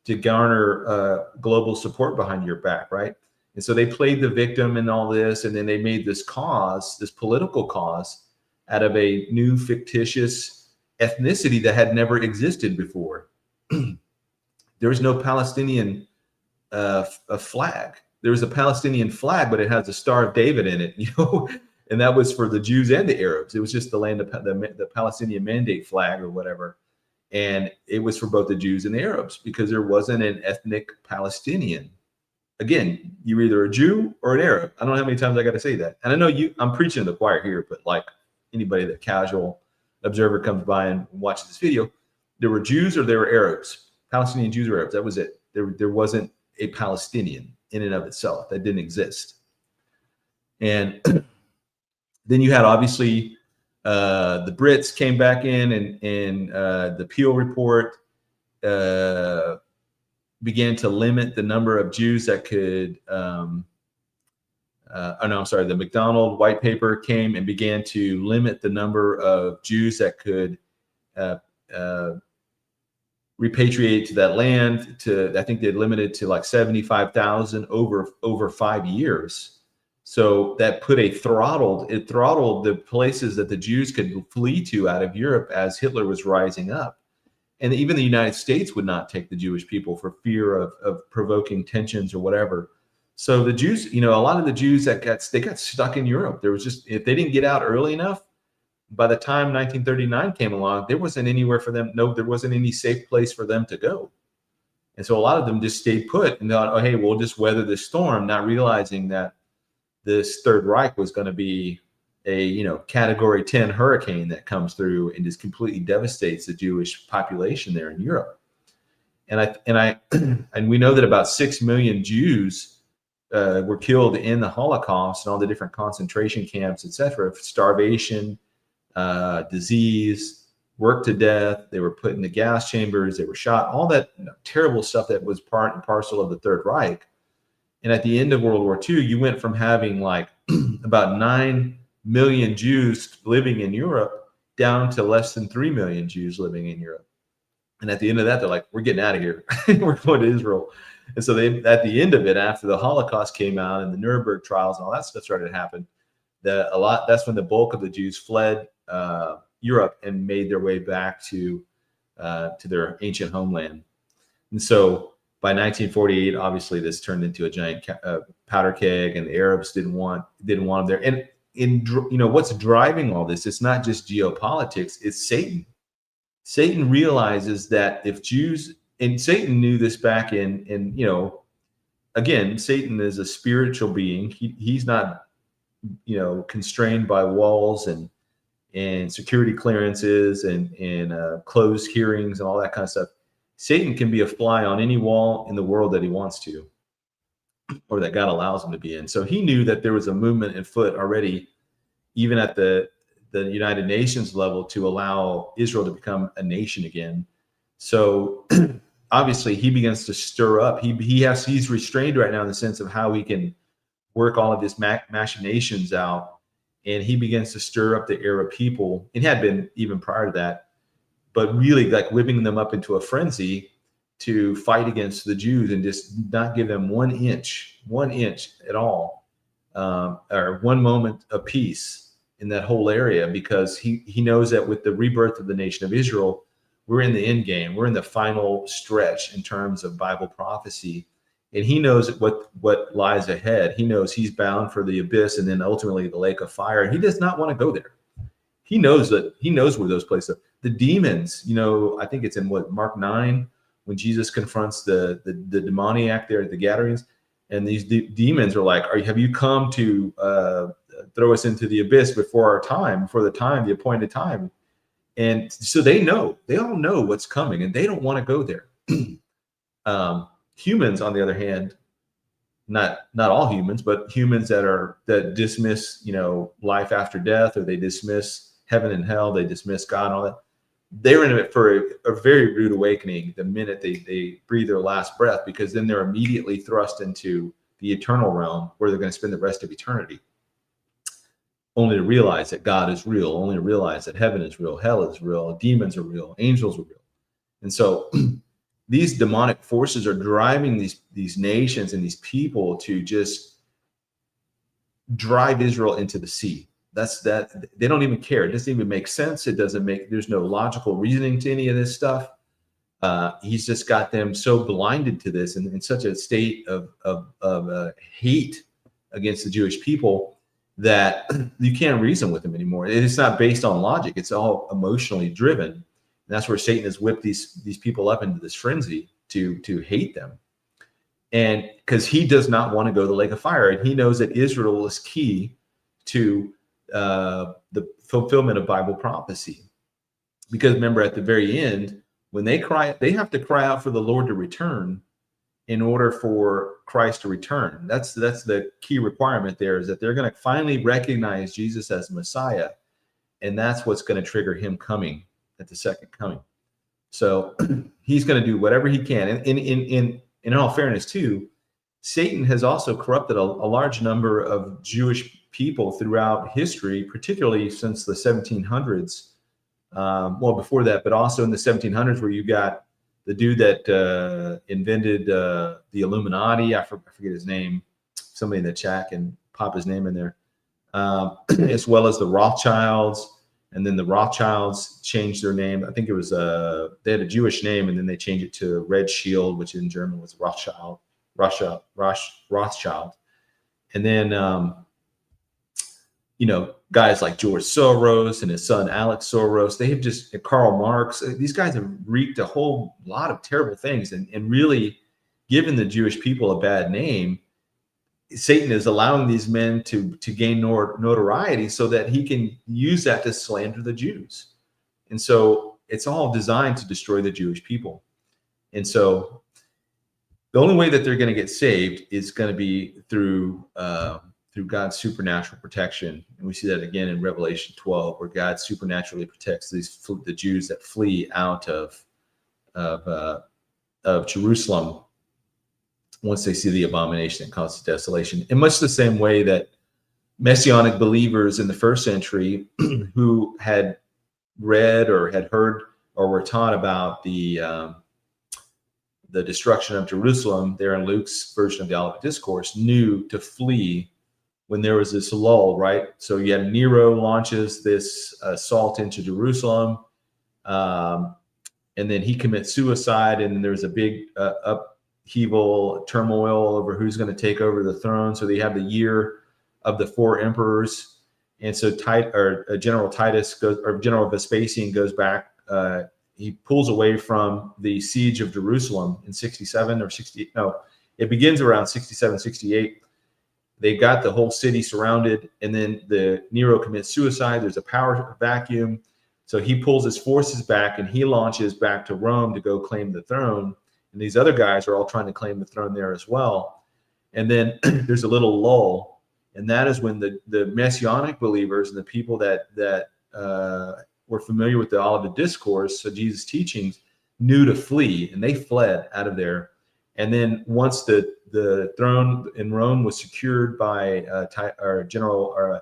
to garner global support behind your back, right? And so they played the victim in all this, and then they made this political cause, out of a new fictitious ethnicity that had never existed before. There was no Palestinian a flag. There was a Palestinian flag, but it has the Star of David in it, and that was for the Jews and the Arabs. It was just the land of the Palestinian Mandate flag or whatever. And it was for both the Jews and the Arabs because there wasn't an ethnic Palestinian. Again, you're either a Jew or an Arab. I don't know how many times I got to say that. And I know I'm preaching to the choir here, but like anybody that casual observer comes by and watches this video, there were Jews or there were Arabs, Palestinian Jews or Arabs. That was it. There wasn't a Palestinian in and of itself. That didn't exist. And then you had obviously the Brits came back in, and the Peel Report began to limit the number of Jews that could. The McDonald White Paper came and began to limit the number of Jews that could repatriate to that land. I think they limited to like 75,000 over 5 years. So that it throttled the places that the Jews could flee to out of Europe as Hitler was rising up. And even the United States would not take the Jewish people for fear of provoking tensions or whatever. So the Jews, a lot of the Jews that got stuck in Europe. There was just, if they didn't get out early enough, by the time 1939 came along, there wasn't anywhere for them. No, there wasn't any safe place for them to go. And so a lot of them just stayed put and thought, oh, hey, we'll just weather this storm, not realizing that this Third Reich was going to be a category 10 hurricane that comes through and just completely devastates the Jewish population there in Europe. And we know that about 6 million Jews were killed in the Holocaust and all the different concentration camps, etc. Starvation, disease, worked to death. They were put in the gas chambers. They were shot. All that terrible stuff that was part and parcel of the Third Reich. And at the end of World War II, you went from having like about 9 million Jews living in Europe down to less than 3 million Jews living in Europe. And at the end of that, they're like, we're getting out of here. We're going to Israel. And so at the end of it, after the Holocaust came out and the Nuremberg trials and all that stuff started to happen, that's when the bulk of the Jews fled Europe and made their way back to their ancient homeland. And so by 1948, obviously this turned into a giant powder keg, and the Arabs didn't want them there. And what's driving all this? It's not just geopolitics; it's Satan. Satan realizes that if Jews, and Satan knew this back in again, Satan is a spiritual being. He's not constrained by walls and security clearances and closed hearings and all that kind of stuff. Satan can be a fly on any wall in the world that he wants to, or that God allows him to be in. So he knew that there was a movement afoot already, even at the United Nations level, to allow Israel to become a nation again. So obviously he begins to stir up. He's restrained right now in the sense of how he can work all of his machinations out. And he begins to stir up the Arab people. It had been even prior to that, but really like whipping them up into a frenzy to fight against the Jews and just not give them 1 inch at all, or 1 moment of peace in that whole area, because he knows that with the rebirth of the nation of Israel, we're in the end game. We're in the final stretch in terms of Bible prophecy. And he knows what lies ahead. He knows he's bound for the abyss and then ultimately the lake of fire. And he does not want to go there. He knows where those places are. The demons, I think it's in Mark 9, when Jesus confronts the demoniac there at the Gadarenes, and these demons are like, have you come to throw us into the abyss before the appointed time? And so they all know what's coming, and they don't want to go there. Humans, on the other hand, not all humans, but humans that dismiss, life after death, or they dismiss heaven and hell, they dismiss God and all that. They're in it for a very rude awakening the minute they breathe their last breath, because then they're immediately thrust into the eternal realm where they're going to spend the rest of eternity, only to realize that God is real, only to realize that heaven is real, hell is real, demons are real, angels are real. And so these demonic forces are driving these nations and these people to just drive Israel into the sea. that they don't even care. It doesn't even make sense. There's no logical reasoning to any of this stuff. He's just got them so blinded to this and in such a state of hate against the Jewish people that you can't reason with them anymore. It's not based on logic. It's all emotionally driven. And that's where Satan has whipped these people up into this frenzy to hate them. And because he does not want to go to the lake of fire. And he knows that Israel is key to the fulfillment of Bible prophecy. Because remember, at the very end, when they have to cry out for the Lord to return in order for Christ to return. That's the key requirement there, is that they're going to finally recognize Jesus as Messiah. And that's what's going to trigger him coming at the second coming. So he's going to do whatever he can. And in all fairness, too, Satan has also corrupted a large number of Jewish people throughout history, particularly since the 1700s. Well, before that, but also in the 1700s, where you got the dude that invented the Illuminati. I forget his name. Somebody in the chat can pop his name in there. As well as the Rothschilds. And then the Rothschilds changed their name. I think it was they had a Jewish name, and then they changed it to Red Shield, which in German was Rothschild. And then guys like George Soros and his son Alex Soros, they have just Karl Marx. These guys have wreaked a whole lot of terrible things and really given the Jewish people a bad name. Satan is allowing these men to gain notoriety so that he can use that to slander the Jews. And so it's all designed to destroy the Jewish people. And so the only way that they're going to get saved is going to be through God's supernatural protection. And we see that again in Revelation 12, where God supernaturally protects the Jews that flee out of Jerusalem once they see the abomination that causes desolation. In much the same way that Messianic believers in the first century who had read or had heard or were taught about the destruction of Jerusalem there in Luke's version of the Olivet Discourse knew to flee when there was this lull, right? So you had Nero launches this assault into Jerusalem, and then he commits suicide, and there's a big upheaval, turmoil over who's going to take over the throne. So they have the year of the four emperors, and so General Titus goes, or General Vespasian goes back. He pulls away from the siege of Jerusalem in 67 or 60. No, it begins around 67, 68. They got the whole city surrounded, and then Nero commits suicide. There's a power vacuum. So he pulls his forces back, and he launches back to Rome to go claim the throne. And these other guys are all trying to claim the throne there as well. And then there's a little lull, and that is when the Messianic believers and the people that were familiar with the Olivet Discourse, so Jesus' teachings, knew to flee, and they fled out of there. And then once the throne in Rome was secured by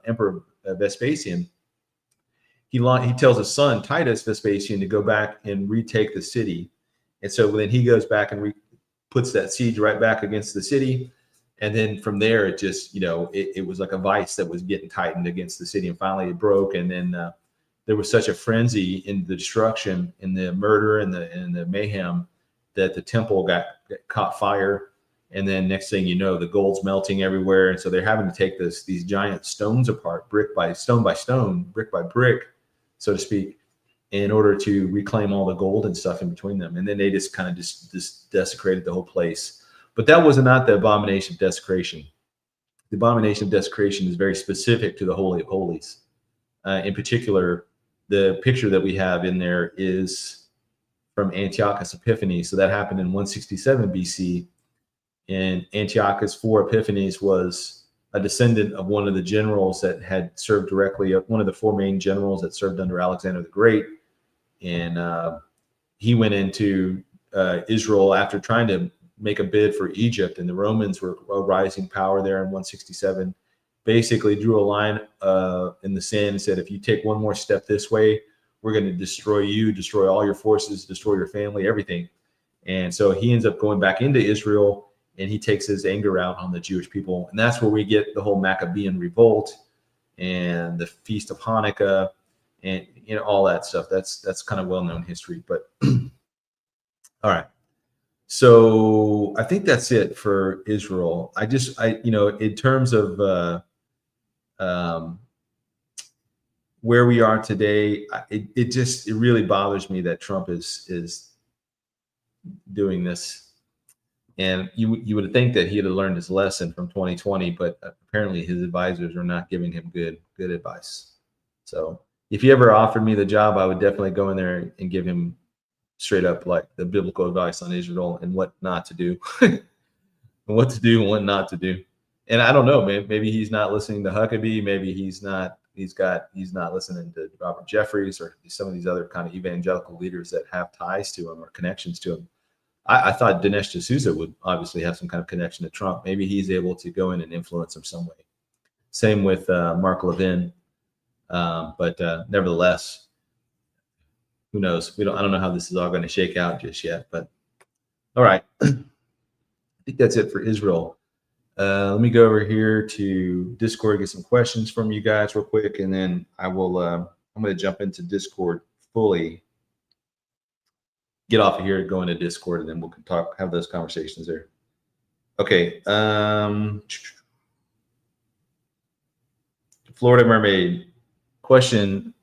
Emperor Vespasian, he tells his son Titus Vespasian to go back and retake the city. And so then he goes back and puts that siege right back against the city. And then from there, it just, it was like a vice that was getting tightened against the city. And finally it broke. And then there was such a frenzy in the destruction, in the murder and the mayhem, that the temple got caught fire. And then next thing you know, the gold's melting everywhere. And so they're having to take these giant stones apart, brick by stone, brick by brick, so to speak, in order to reclaim all the gold and stuff in between them. And then they just kind of just desecrated the whole place. But that was not the abomination of desecration. The abomination of desecration is very specific to the Holy of Holies. In particular, the picture that we have in there is from Antiochus Epiphanes. So that happened in 167 BC. And Antiochus IV Epiphanes was a descendant of one of the generals that had served directly, one of the four main generals that served under Alexander the Great. And he went into Israel after trying to make a bid for Egypt, and the Romans were a rising power there in 167. Basically drew a line in the sand and said, if you take one more step this way, we're going to destroy you, destroy all your forces, destroy your family, everything. And so he ends up going back into Israel, and he takes his anger out on the Jewish people. And that's where we get the whole Maccabean revolt and the Feast of Hanukkah, and all that stuff. That's kind of well-known history. But all right. So I think that's it for Israel. In terms of where we are today, it really bothers me that Trump is doing this. And you would think that he had learned his lesson from 2020, but apparently his advisors are not giving him good advice. So if he ever offered me the job, I would definitely go in there and give him straight up like the biblical advice on Israel and what not to do, and what to do and what not to do. And I don't know, maybe he's not listening to Huckabee. Maybe he's not listening to Robert Jeffries or some of these other kind of evangelical leaders that have ties to him or connections to him. I thought Dinesh D'Souza would obviously have some kind of connection to Trump. Maybe he's able to go in and influence him some way. Same with Mark Levin. But nevertheless, who knows? I don't know how this is all going to shake out just yet. But all right, I think that's it for Israel. Let me go over here to Discord, get some questions from you guys real quick, and then I will. I'm going to jump into Discord fully. Get off of here, go into Discord, and then we'll have those conversations there. Okay. Florida Mermaid question.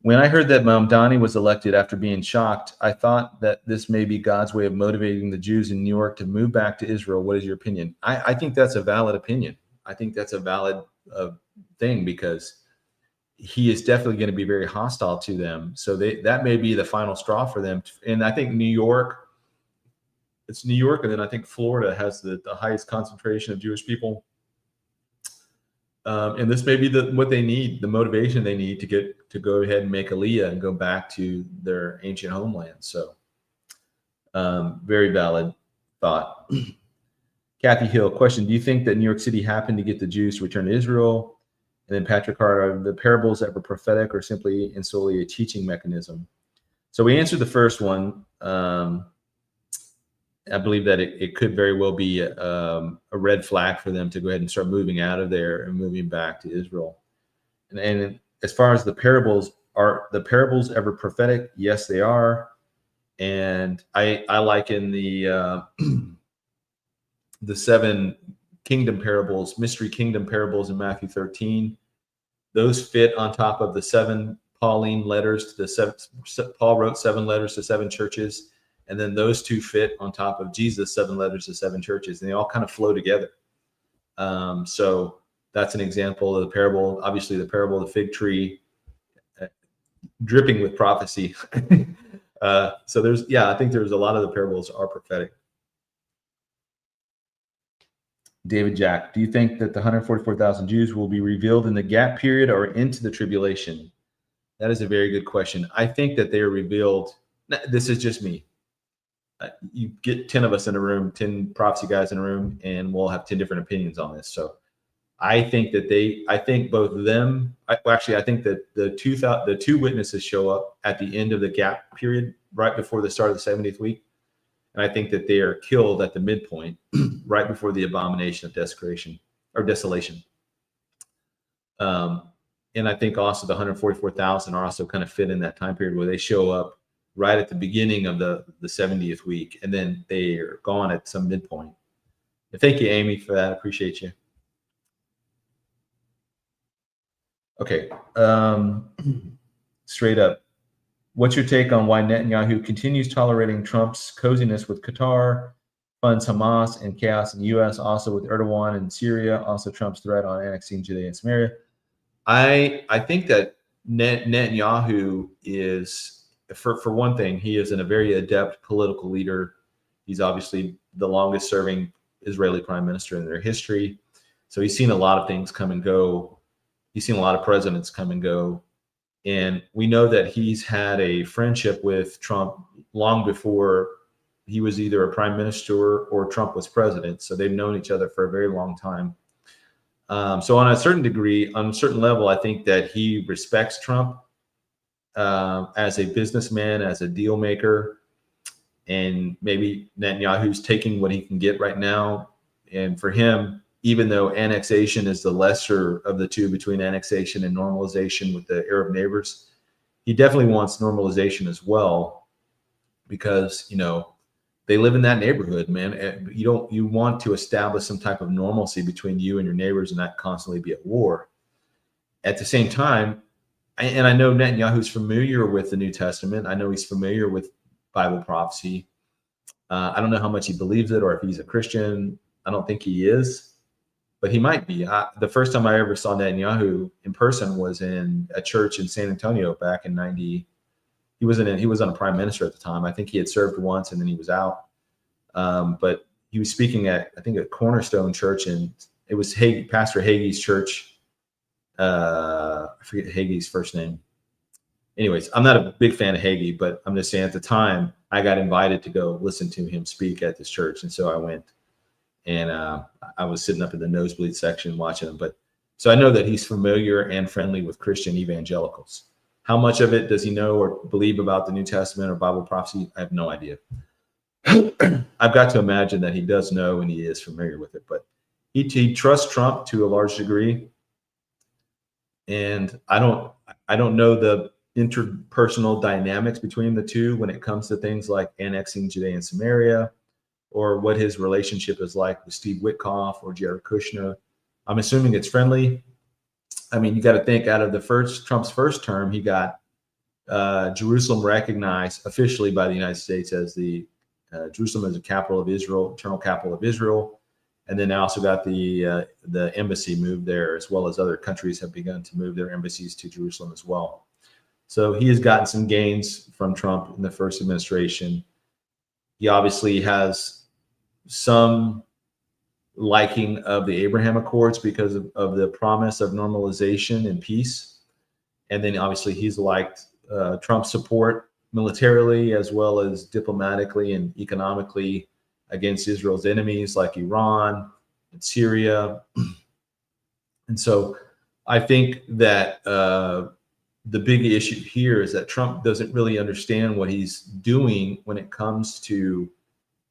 When I heard that Mamdani was elected after being shocked, I thought that this may be God's way of motivating the Jews in New York to move back to Israel. What is your opinion? I think that's a valid opinion. I think that's a valid thing, because he is definitely going to be very hostile to them. So that may be the final straw for them. And I think New York, and then I think Florida has the highest concentration of Jewish people. And this may be what they need, the motivation they need to go ahead and make Aliyah and go back to their ancient homeland. So very valid thought. Kathy Hill question: do you think that New York City happened to get the Jews to return to Israel? And then Patrick Carter, the parables that were prophetic or simply and solely a teaching mechanism? So we answered the first one. I believe that it could very well be a red flag for them to go ahead and start moving out of there and moving back to Israel. And as far as the parables, are the parables ever prophetic? Yes, they are. And I liken the the 7 kingdom parables, mystery kingdom parables in Matthew 13. Those fit on top of the 7 Pauline letters to the 7. Paul wrote 7 letters to 7 churches. And then those 2 fit on top of Jesus' 7 letters to 7 churches, and they all kind of flow together. So that's an example of the parable. Obviously, the parable of the fig tree, dripping with prophecy. So I think there's a lot of the parables are prophetic. David Jack, do you think that the 144,000 Jews will be revealed in the gap period or into the tribulation? That is a very good question. I think that they are revealed. This is just me. You get 10 of us in a room, 10 prophecy guys in a room, and we'll have 10 different opinions on this. So I think that I think both of them, I think that the 2 witnesses show up at the end of the gap period, right before the start of the 70th week. And I think that they are killed at the midpoint, right before the abomination of desecration or desolation. And I think also the 144,000 are also kind of fit in that time period where they show up right at the beginning of the 70th week, and then they are gone at some midpoint. And thank you, Amy, for that. I appreciate you. Okay. Straight up. What's your take on why Netanyahu continues tolerating Trump's coziness with Qatar, funds Hamas and chaos in the U.S., also with Erdogan in Syria, also Trump's threat on annexing Judea and Samaria? I think that Netanyahu is, for one thing, he is a very adept political leader. He's obviously the longest serving Israeli prime minister in their history. So he's seen a lot of things come and go. He's seen a lot of presidents come and go. And we know that he's had a friendship with Trump long before he was either a prime minister or Trump was president. So they've known each other for a very long time. So on a certain degree, on a certain level, I think that he respects Trump as a businessman, as a deal maker. And maybe Netanyahu's taking what he can get right now. And for him, even though annexation is the lesser of the two between annexation and normalization with the Arab neighbors, he definitely wants normalization as well, because, you know, they live in that neighborhood, man. You want to establish some type of normalcy between you and your neighbors and not constantly be at war. At the same time, and I know Netanyahu's familiar with the New Testament. I know he's familiar with Bible prophecy. I don't know how much he believes it or if he's a Christian. I don't think he is, but he might be. The first time I ever saw Netanyahu in person was in a church in San Antonio back in 90. He was on a prime minister at the time. I think he had served once and then he was out. But he was speaking at, I think, a Cornerstone church, and it was Pastor Hagee's church. I forget Hagee's first name. Anyways, I'm not a big fan of Hagee, but I'm just saying at the time I got invited to go listen to him speak at this church. And so I went, and I was sitting up in the nosebleed section watching him. But so I know that he's familiar and friendly with Christian evangelicals. How much of it does he know or believe about the New Testament or Bible prophecy? I have no idea. I've got to imagine that he does know and he is familiar with it, but he trusts Trump to a large degree. And I don't know the interpersonal dynamics between the two when it comes to things like annexing Judea and Samaria, or what his relationship is like with Steve Witkoff or Jared Kushner. I'm assuming it's friendly. I mean, you got to think, out of Trump's first term, he got Jerusalem recognized officially by the United States as the Jerusalem as the capital of Israel, eternal capital of Israel. And then I also got the embassy moved there, as well as other countries have begun to move their embassies to Jerusalem as well. So he has gotten some gains from Trump in the first administration. He obviously has some liking of the Abraham Accords because of the promise of normalization and peace. And then obviously he's liked Trump's support militarily as well as diplomatically and economically against Israel's enemies like Iran and Syria. And so I think that the big issue here is that Trump doesn't really understand what he's doing when it comes to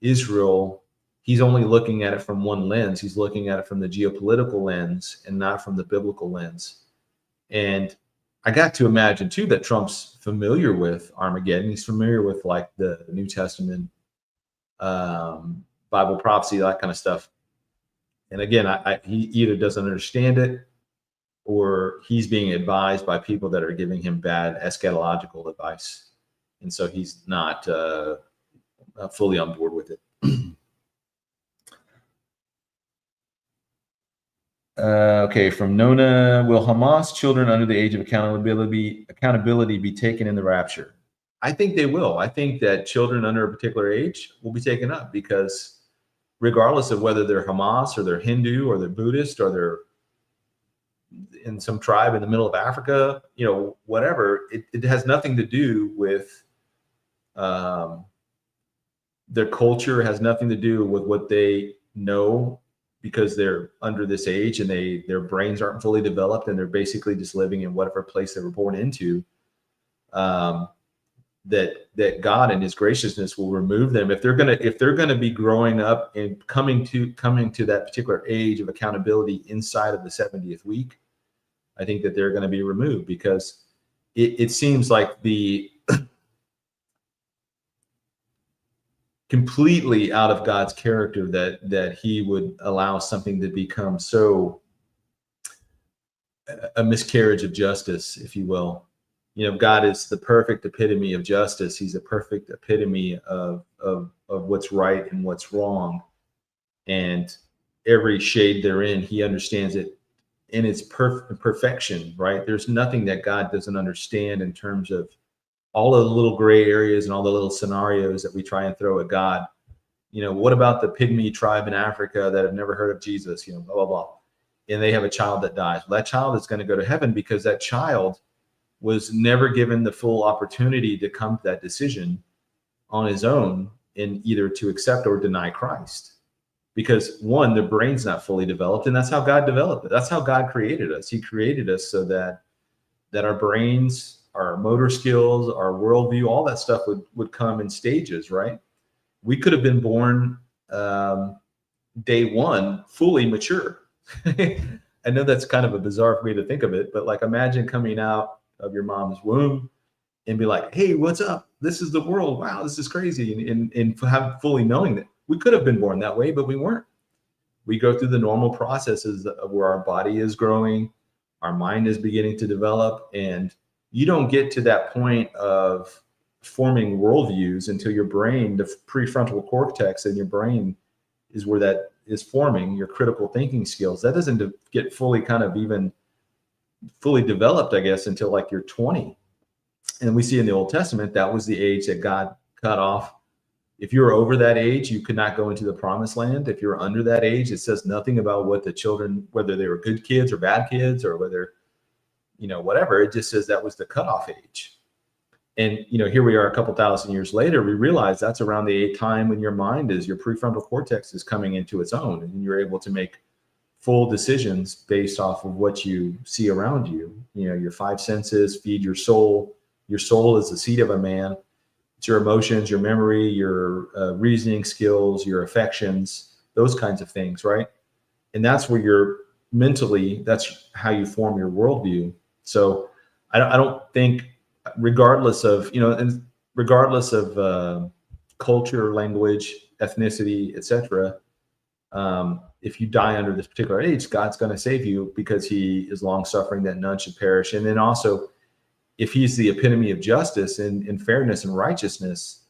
Israel. He's only looking at it from one lens. He's looking at it from the geopolitical lens and not from the biblical lens. And I got to imagine too that Trump's familiar with Armageddon. He's familiar with like the New Testament, Bible prophecy, that kind of stuff. And again, he either doesn't understand it, or he's being advised by people that are giving him bad eschatological advice. And so he's not fully on board with it. Okay, from Nona, will Hamas children under the age of accountability be taken in the rapture? I think they will. I think that children under a particular age will be taken up, because regardless of whether they're Hamas or they're Hindu or they're Buddhist or they're in some tribe in the middle of Africa, you know, whatever, it has nothing to do with their culture. It has nothing to do with what they know, because they're under this age and their brains aren't fully developed and they're basically just living in whatever place they were born into. That God in His graciousness will remove them if they're gonna be growing up and coming to that particular age of accountability inside of the 70th week. I think that they're going to be removed, because it seems like the completely out of God's character that He would allow something to become so a miscarriage of justice, if you will. You know, God is the perfect epitome of justice. He's a perfect epitome of what's right and what's wrong, and every shade therein, He understands it in its perfection, right? There's nothing that God doesn't understand in terms of all of the little gray areas and all the little scenarios that we try and throw at God. You know, what about the pygmy tribe in Africa that have never heard of Jesus, you know, blah, blah, blah. And they have a child that dies. Well, that child is going to go to heaven because that child was never given the full opportunity to come to that decision on his own, in either to accept or deny Christ. Because one, their brain's not fully developed, and that's how God developed it. That's how God created us. He created us so that our brains, our motor skills, our worldview, all that stuff would come in stages, right? We could have been born day one fully mature, I know that's kind of a bizarre way to think of it, but like imagine coming out of your mom's womb and be like, hey, what's up? This is the world. Wow, this is crazy. And have fully knowing that we could have been born that way, but we weren't. We go through the normal processes of where our body is growing, our mind is beginning to develop, and you don't get to that point of forming worldviews until your brain, the prefrontal cortex in your brain is where that is forming your critical thinking skills. That doesn't get fully kind of even fully developed, I guess, until like you're 20. And we see in the Old Testament, that was the age that God cut off. If you were over that age, you could not go into the promised land. If you're under that age, it says nothing about what the children, whether they were good kids or bad kids or whether, whatever. It just says that was the cutoff age. And, here we are a couple thousand years later, we realize that's around the time when your prefrontal cortex is coming into its own, and you're able to make full decisions based off of what you see around you. Your five senses feed your soul. Your soul is the seat of a man. It's your emotions, your memory, your reasoning skills, your affections, those kinds of things, right? And that's where you're mentally, that's how you form your worldview. So I don't think, regardless of culture, language, ethnicity, etc., if you die under this particular age, God's going to save you because he is long suffering that none should perish. And then also, if he's the epitome of justice and fairness and righteousness,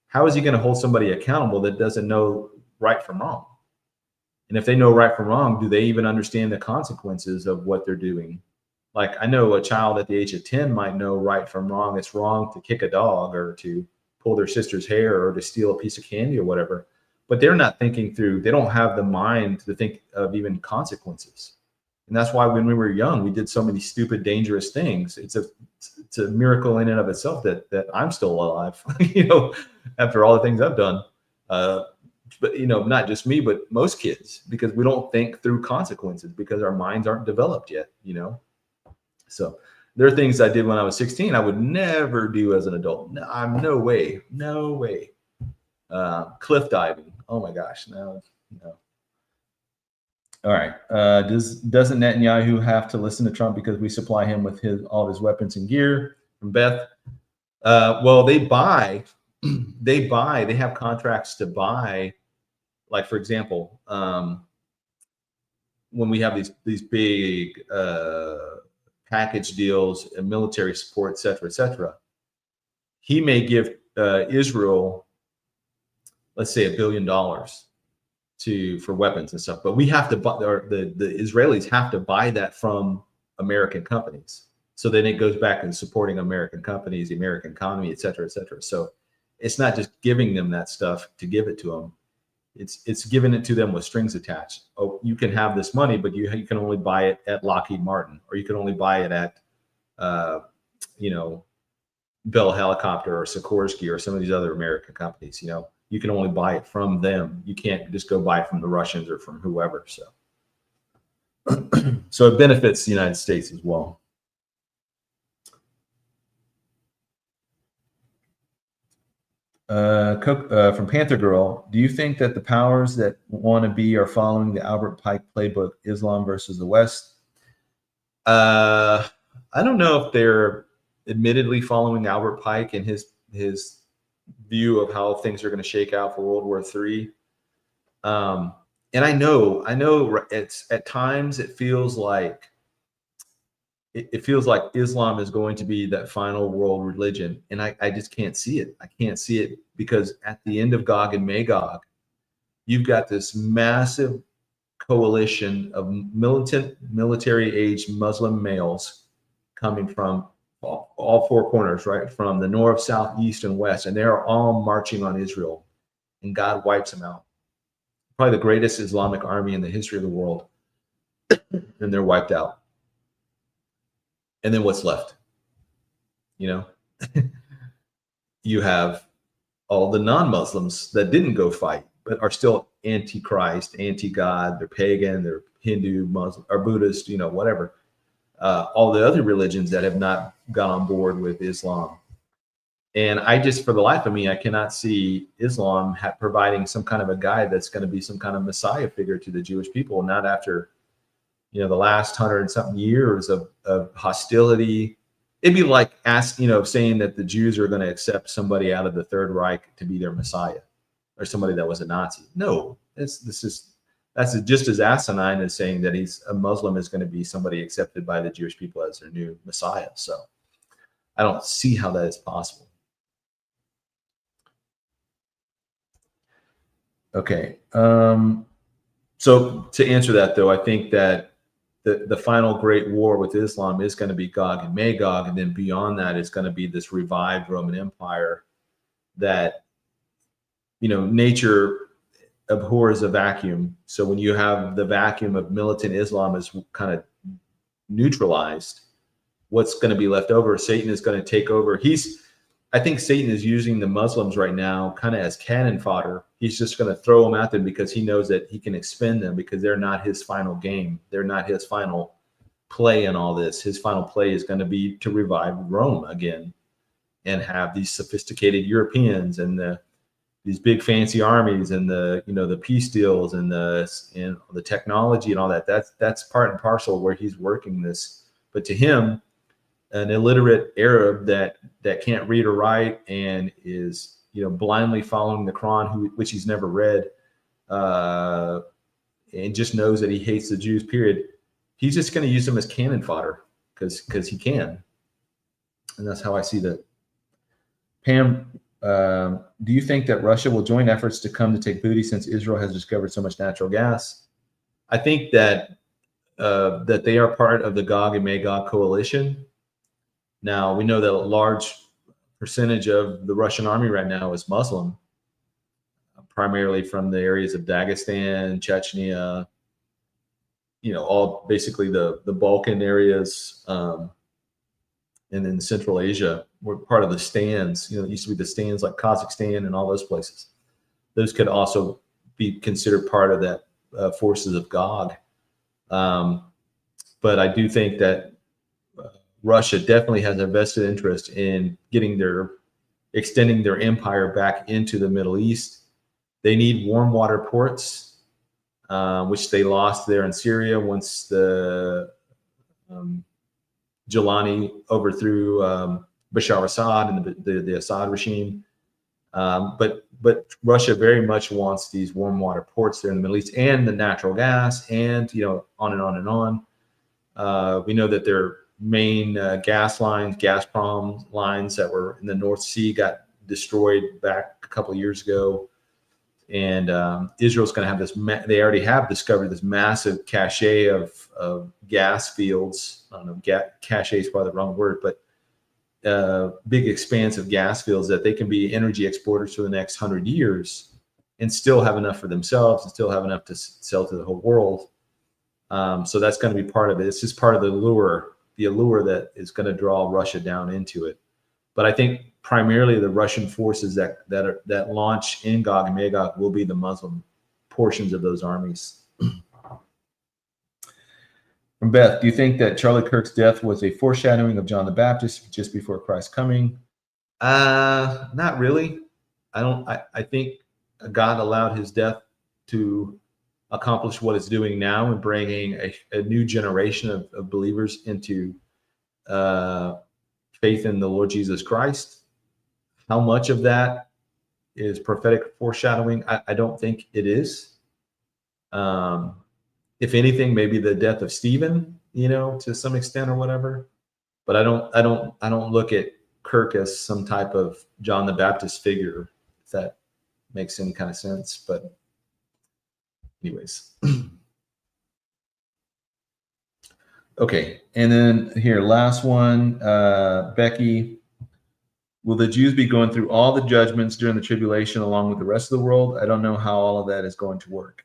how is he going to hold somebody accountable that doesn't know right from wrong? And if they know right from wrong, do they even understand the consequences of what they're doing? Like, I know a child at the age of 10 might know right from wrong. It's wrong to kick a dog or to pull their sister's hair or to steal a piece of candy or whatever. But they're not thinking through, they don't have the mind to think of even consequences. And that's why when we were young, we did so many stupid, dangerous things. It's a miracle in and of itself that I'm still alive, after all the things I've done. But, not just me, but most kids, because we don't think through consequences because our minds aren't developed yet, So there are things I did when I was 16 I would never do as an adult. No way. Cliff diving. Oh my gosh, no. All right. Doesn't Netanyahu have to listen to Trump because we supply him with all of his weapons and gear? From Beth. Well, they have contracts to buy, like, for example, when we have these big package deals and military support, et cetera, he may give Israel, let's say, $1 billion for weapons and stuff, but we have to buy, or the Israelis have to buy that from American companies. So then it goes back and supporting American companies, the American economy, et cetera, et cetera. So it's not just giving them that stuff to give it to them. It's giving it to them with strings attached. Oh, you can have this money, but you can only buy it at Lockheed Martin, or you can only buy it at, Bell Helicopter or Sikorsky or some of these other American companies. You can only buy it from them. You can't just go buy it from the Russians or from whoever. So, so it benefits the United States as well. From Panther Girl, do you think that the powers that want to be are following the Albert Pike playbook, Islam versus the West? I don't know if they're admittedly following Albert Pike and his view of how things are going to shake out for World War III. And I know it's at times it feels like Islam is going to be that final world religion. And I just can't see it. I can't see it because at the end of Gog and Magog, you've got this massive coalition of military-aged Muslim males coming from all four corners, right? From the north, south, east, and west. And they're all marching on Israel. And God wipes them out. Probably the greatest Islamic army in the history of the world. And they're wiped out. And then what's left? You have all the non-Muslims that didn't go fight, but are still anti-Christ, anti-God. They're pagan, they're Hindu, Muslim, or Buddhist, whatever. All the other religions that have not gone on board with Islam. And I just, for the life of me, I cannot see Islam providing some kind of a guide that's going to be some kind of Messiah figure to the Jewish people, not after the last 100 and something years of hostility. It'd be like saying that the Jews are going to accept somebody out of the Third Reich to be their Messiah, or somebody that was a Nazi. No, that's just as asinine as saying that a Muslim is going to be somebody accepted by the Jewish people as their new Messiah. So I don't see how that is possible. Okay. So to answer that, though, I think that the final great war with Islam is going to be Gog and Magog, and then beyond that, it's going to be this revived Roman Empire that, nature abhors a vacuum. So when you have the vacuum of militant Islam is kind of neutralized, what's going to be left over? Satan is going to take over. I think Satan is using the Muslims right now kind of as cannon fodder. He's just going to throw them at them because he knows that he can expend them, because they're not his final game. They're not his final play in all this. His final play is going to be to revive Rome again and have these sophisticated Europeans and these big fancy armies and the peace deals and the technology and all that. That's part and parcel where he's working this. But to him, an illiterate Arab that can't read or write and is blindly following the Quran, which he's never read, and just knows that he hates the Jews, period, he's just going to use them as cannon fodder because he can. And that's how I see that. Pam, do you think that Russia will join efforts to come to take booty since Israel has discovered so much natural gas? I think that they are part of the Gog and Magog coalition. Now, we know that a large percentage of the Russian army right now is Muslim, primarily from the areas of Dagestan, Chechnya, all basically the Balkan areas, and then Central Asia. We're part of the stands. It used to be the stands like Kazakhstan and all those places. Those could also be considered part of that forces of Gog. But I do think that Russia definitely has a vested interest in extending their empire back into the Middle East. They need warm water ports, which they lost there in Syria once the Gilani overthrew Bashar Assad and the Assad regime. But Russia very much wants these warm water ports there in the Middle East, and the natural gas, and on and on and on. We know that their main gas lines, Gazprom lines that were in the North Sea, got destroyed back a couple of years ago. And Israel's going to have this. They already have discovered this massive cache of gas fields. I don't know, cache is probably the wrong word, but big expanse of gas fields that they can be energy exporters for the next 100 years and still have enough for themselves and still have enough to sell to the whole world. So that's going to be part of it. It's just part of the allure that is going to draw Russia down into it. But I think primarily the Russian forces that launch in Gog and Magog will be the Muslim portions of those armies. From Beth, do you think that Charlie Kirk's death was a foreshadowing of John the Baptist just before Christ's coming? Not really. I think God allowed his death to accomplish what it's doing now and bringing a new generation of believers into faith in the Lord Jesus Christ. How much of that is prophetic foreshadowing? I don't think it is. If anything, maybe the death of Stephen, to some extent or whatever. But I don't look at Kirk as some type of John the Baptist figure, if that makes any kind of sense. But anyways. Okay, and then here, last one, Becky. Will the Jews be going through all the judgments during the tribulation along with the rest of the world? I don't know how all of that is going to work.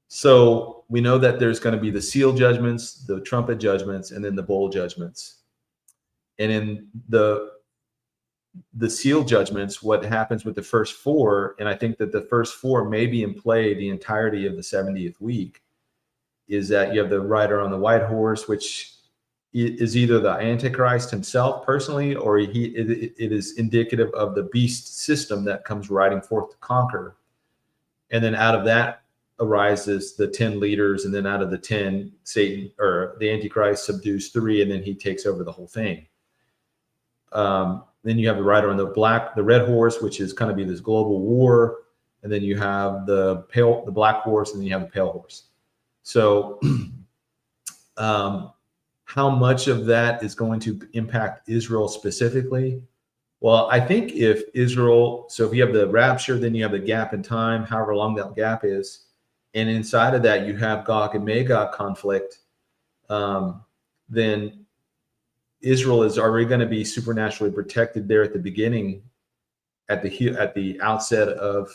So we know that there's going to be the seal judgments, the trumpet judgments, and then the bowl judgments. And in the seal judgments, what happens with the first four, and I think that the first four may be in play the entirety of the 70th week, is that you have the rider on the white horse, which is either the Antichrist himself personally, or it is indicative of the beast system that comes riding forth to conquer. And then out of that arises the 10 leaders, and then out of the 10, Satan or the Antichrist subdues 3, and then he takes over the whole thing. Then you have the rider on the red horse, which is kind of be this global war, and then you have the black horse, and then you have the pale horse. So how much of that is going to impact Israel specifically? Well, I think if Israel, so if you have the rapture, then you have the gap in time, however long that gap is, and inside of that you have Gog and Magog conflict, then Israel is already going to be supernaturally protected there at the beginning, at the outset of,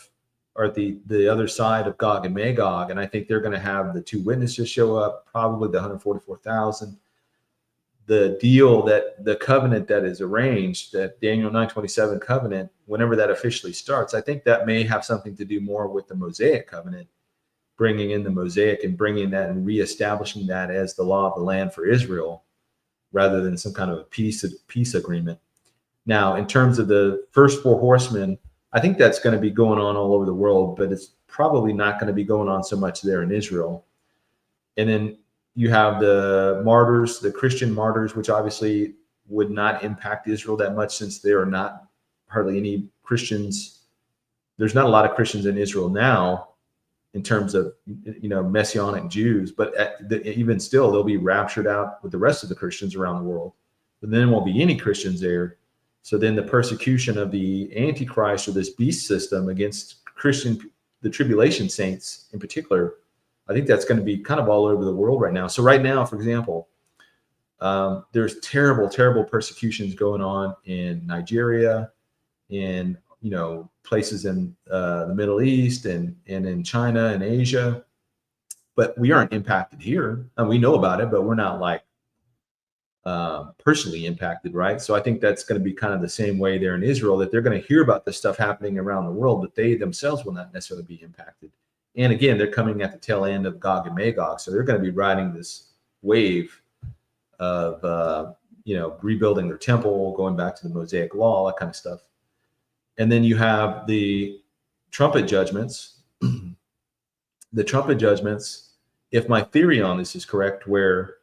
or at the other side of Gog and Magog. And I think they're going to have the 2 witnesses show up, probably the 144,000. The deal, that the covenant that is arranged, that Daniel 9:27 covenant, whenever that officially starts, I think that may have something to do more with the Mosaic covenant, bringing in the Mosaic and bringing that and reestablishing that as the law of the land for Israel, rather than some kind of a peace agreement. Now, in terms of the first 4 horsemen, I think that's going to be going on all over the world, but it's probably not going to be going on so much there in Israel. And then you have the martyrs, the Christian martyrs, which obviously would not impact Israel that much, since there are not hardly any Christians. There's not a lot of Christians in Israel now in terms of, Messianic Jews, but even still, they'll be raptured out with the rest of the Christians around the world. But then there won't be any Christians there. So then the persecution of the Antichrist, or this beast system against the tribulation saints in particular, I think that's going to be kind of all over the world right now. So right now, for example, there's terrible, terrible persecutions going on in Nigeria, in places in the Middle East, and in China and Asia. But we aren't impacted here, and we know about it, but we're not like personally impacted, right? So I think that's going to be kind of the same way there in Israel, that they're going to hear about this stuff happening around the world, but they themselves will not necessarily be impacted. And again, they're coming at the tail end of Gog and Magog, so they're going to be riding this wave of rebuilding their temple, going back to the Mosaic law, that kind of stuff. And then you have the trumpet judgments. The trumpet judgments, if my theory on this is correct, where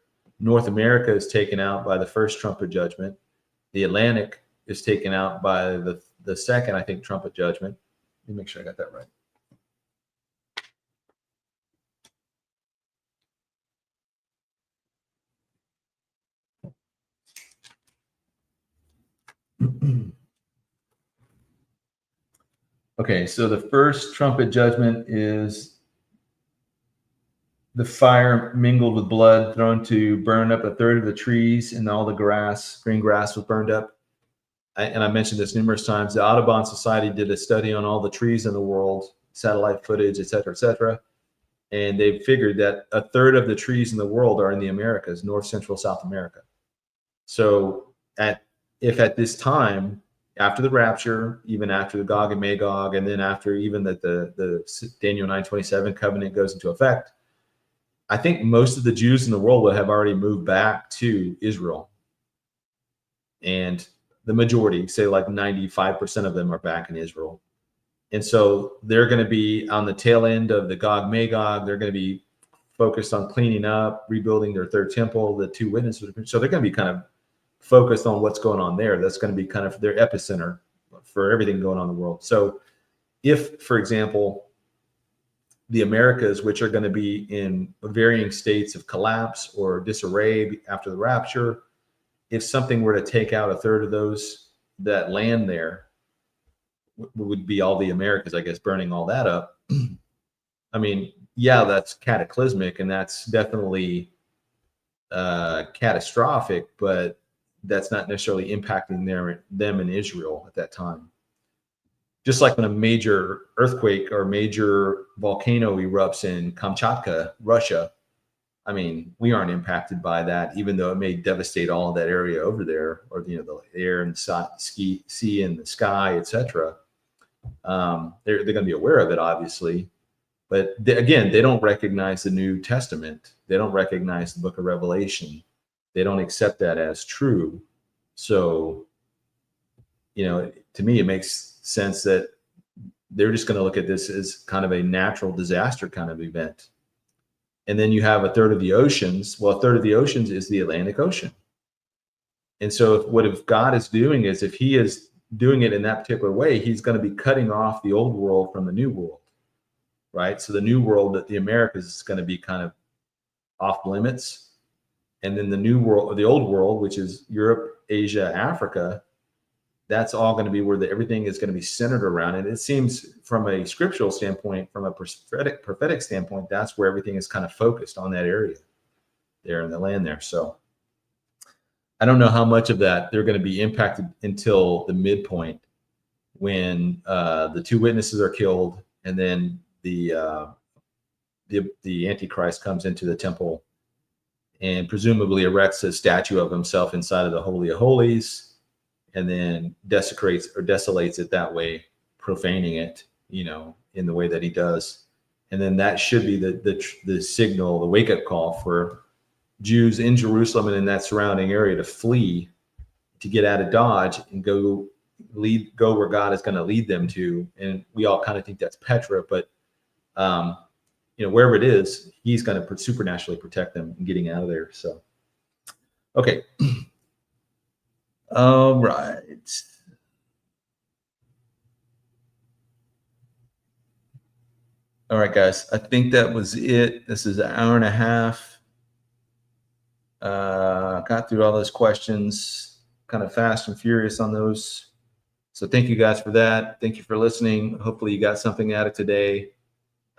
North America is taken out by the first trumpet judgment, the Atlantic is taken out by the second, I think, trumpet judgment. Let me make sure I got that right. Okay, so the first trumpet judgment is the fire mingled with blood thrown to burn up 1/3 of the trees, and all the green grass was burned up. And I mentioned this numerous times. The Audubon Society did a study on all the trees in the world, satellite footage, et cetera, et cetera. And they figured that 1/3 of the trees in the world are in the Americas, North, Central, South America. So if at this time, after the rapture, even after the Gog and Magog, and then after even that the Daniel 9:27 covenant goes into effect, I think most of the Jews in the world will have already moved back to Israel. And the majority, say like 95% of them, are back in Israel. And so they're going to be on the tail end of the Gog Magog. They're going to be focused on cleaning up, rebuilding their third temple, the 2 witnesses. So they're going to be kind of focused on what's going on there. That's going to be kind of their epicenter for everything going on in the world. So if, for example, the Americas, which are going to be in varying states of collapse or disarray after the rapture, if something were to take out 1/3 of that land there, would be all the Americas, I guess, burning all that up. I mean, yeah, that's cataclysmic, and that's definitely catastrophic, but that's not necessarily impacting them in Israel at that time. Just like when a major earthquake or major volcano erupts in Kamchatka, Russia, I mean, we aren't impacted by that, even though it may devastate all of that area over there, or the air and the sea and the sky, etc. They're going to be aware of it, obviously, but again, they don't recognize the New Testament. They don't recognize the Book of Revelation. They don't accept that as true. So, to me, it makes sense that they're just going to look at this as kind of a natural disaster kind of event. And then you have a third of the oceans. Well, a third of the oceans is the Atlantic Ocean. And so if God is doing is, if he is doing it in that particular way, he's going to be cutting off the old world from the new world, right? So the new world, that the Americas, is going to be kind of off limits. And then the new world, or the old world, which is Europe, Asia, Africa, that's all going to be where everything is going to be centered around. And it seems from a scriptural standpoint, from a prophetic standpoint, that's where everything is kind of focused on that area there in the land there. So I don't know how much of that they're going to be impacted until the midpoint, when the two witnesses are killed, and then the Antichrist comes into the temple and presumably erects a statue of himself inside of the Holy of Holies, and then desolates it that way, profaning it, in the way that he does. And then that should be the signal, the wake-up call for Jews in Jerusalem and in that surrounding area to flee, to get out of Dodge and go where God is going to lead them to. And we all kind of think that's Petra, but wherever it is, he's going to supernaturally protect them in getting out of there. So, okay. All right. All right, guys. I think that was it. This is an hour and a half. Got through all those questions kind of fast and furious on those. So thank you guys for that. Thank you for listening. Hopefully you got something out of today.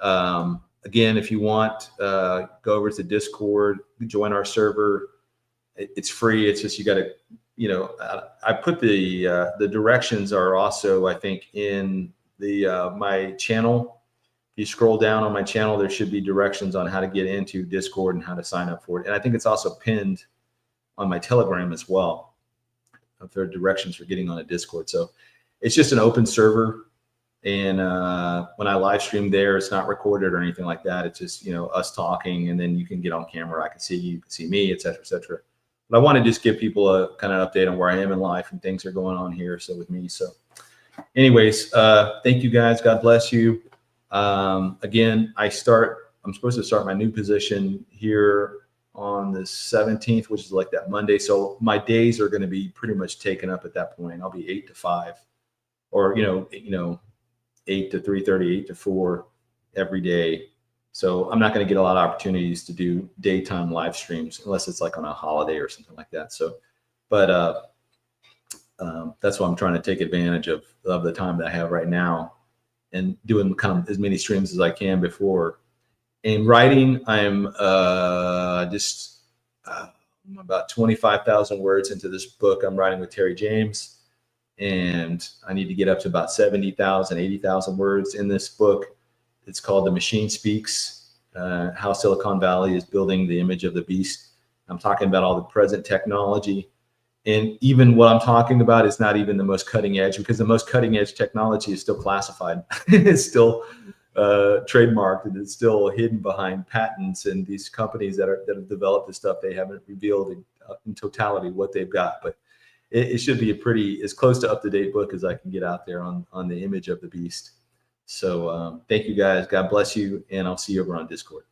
Again, if you want, go over to Discord, join our server. It's free. It's just, you got to, I put the directions are also, I think, in my channel. If you scroll down on my channel, there should be directions on how to get into Discord and how to sign up for it. And I think it's also pinned on my Telegram as well. If there are directions for getting on a Discord. So it's just an open server. And when I live stream there, it's not recorded or anything like that. It's just, us talking, and then you can get on camera. I can see you, can see me, et cetera, et cetera. But I want to just give people a kind of update on where I am in life and things are going on here. So with me. So anyways, thank you guys. God bless you. Again, I'm supposed to start my new position here on the 17th, which is like that Monday. So my days are going to be pretty much taken up at that point. I'll be 8 to 5, or, 8 to 3:30, 8 to 4 every day. So I'm not going to get a lot of opportunities to do daytime live streams unless it's like on a holiday or something like that. So, but that's why I'm trying to take advantage of the time that I have right now, and doing kind of as many streams as I can before. In writing, I'm about 25,000 words into this book I'm writing with Terry James, and I need to get up to about 70,000, 80,000 words in this book. It's called The Machine Speaks, How Silicon Valley is Building the Image of the Beast. I'm talking about all the present technology. And even what I'm talking about is not even the most cutting edge, because the most cutting edge technology is still classified. It's still trademarked, and it's still hidden behind patents, and these companies that have developed this stuff, they haven't revealed in totality what they've got. But it should be a pretty, as close to up-to-date book as I can get out there on the image of the beast. So thank you guys. God bless you. And I'll see you over on Discord.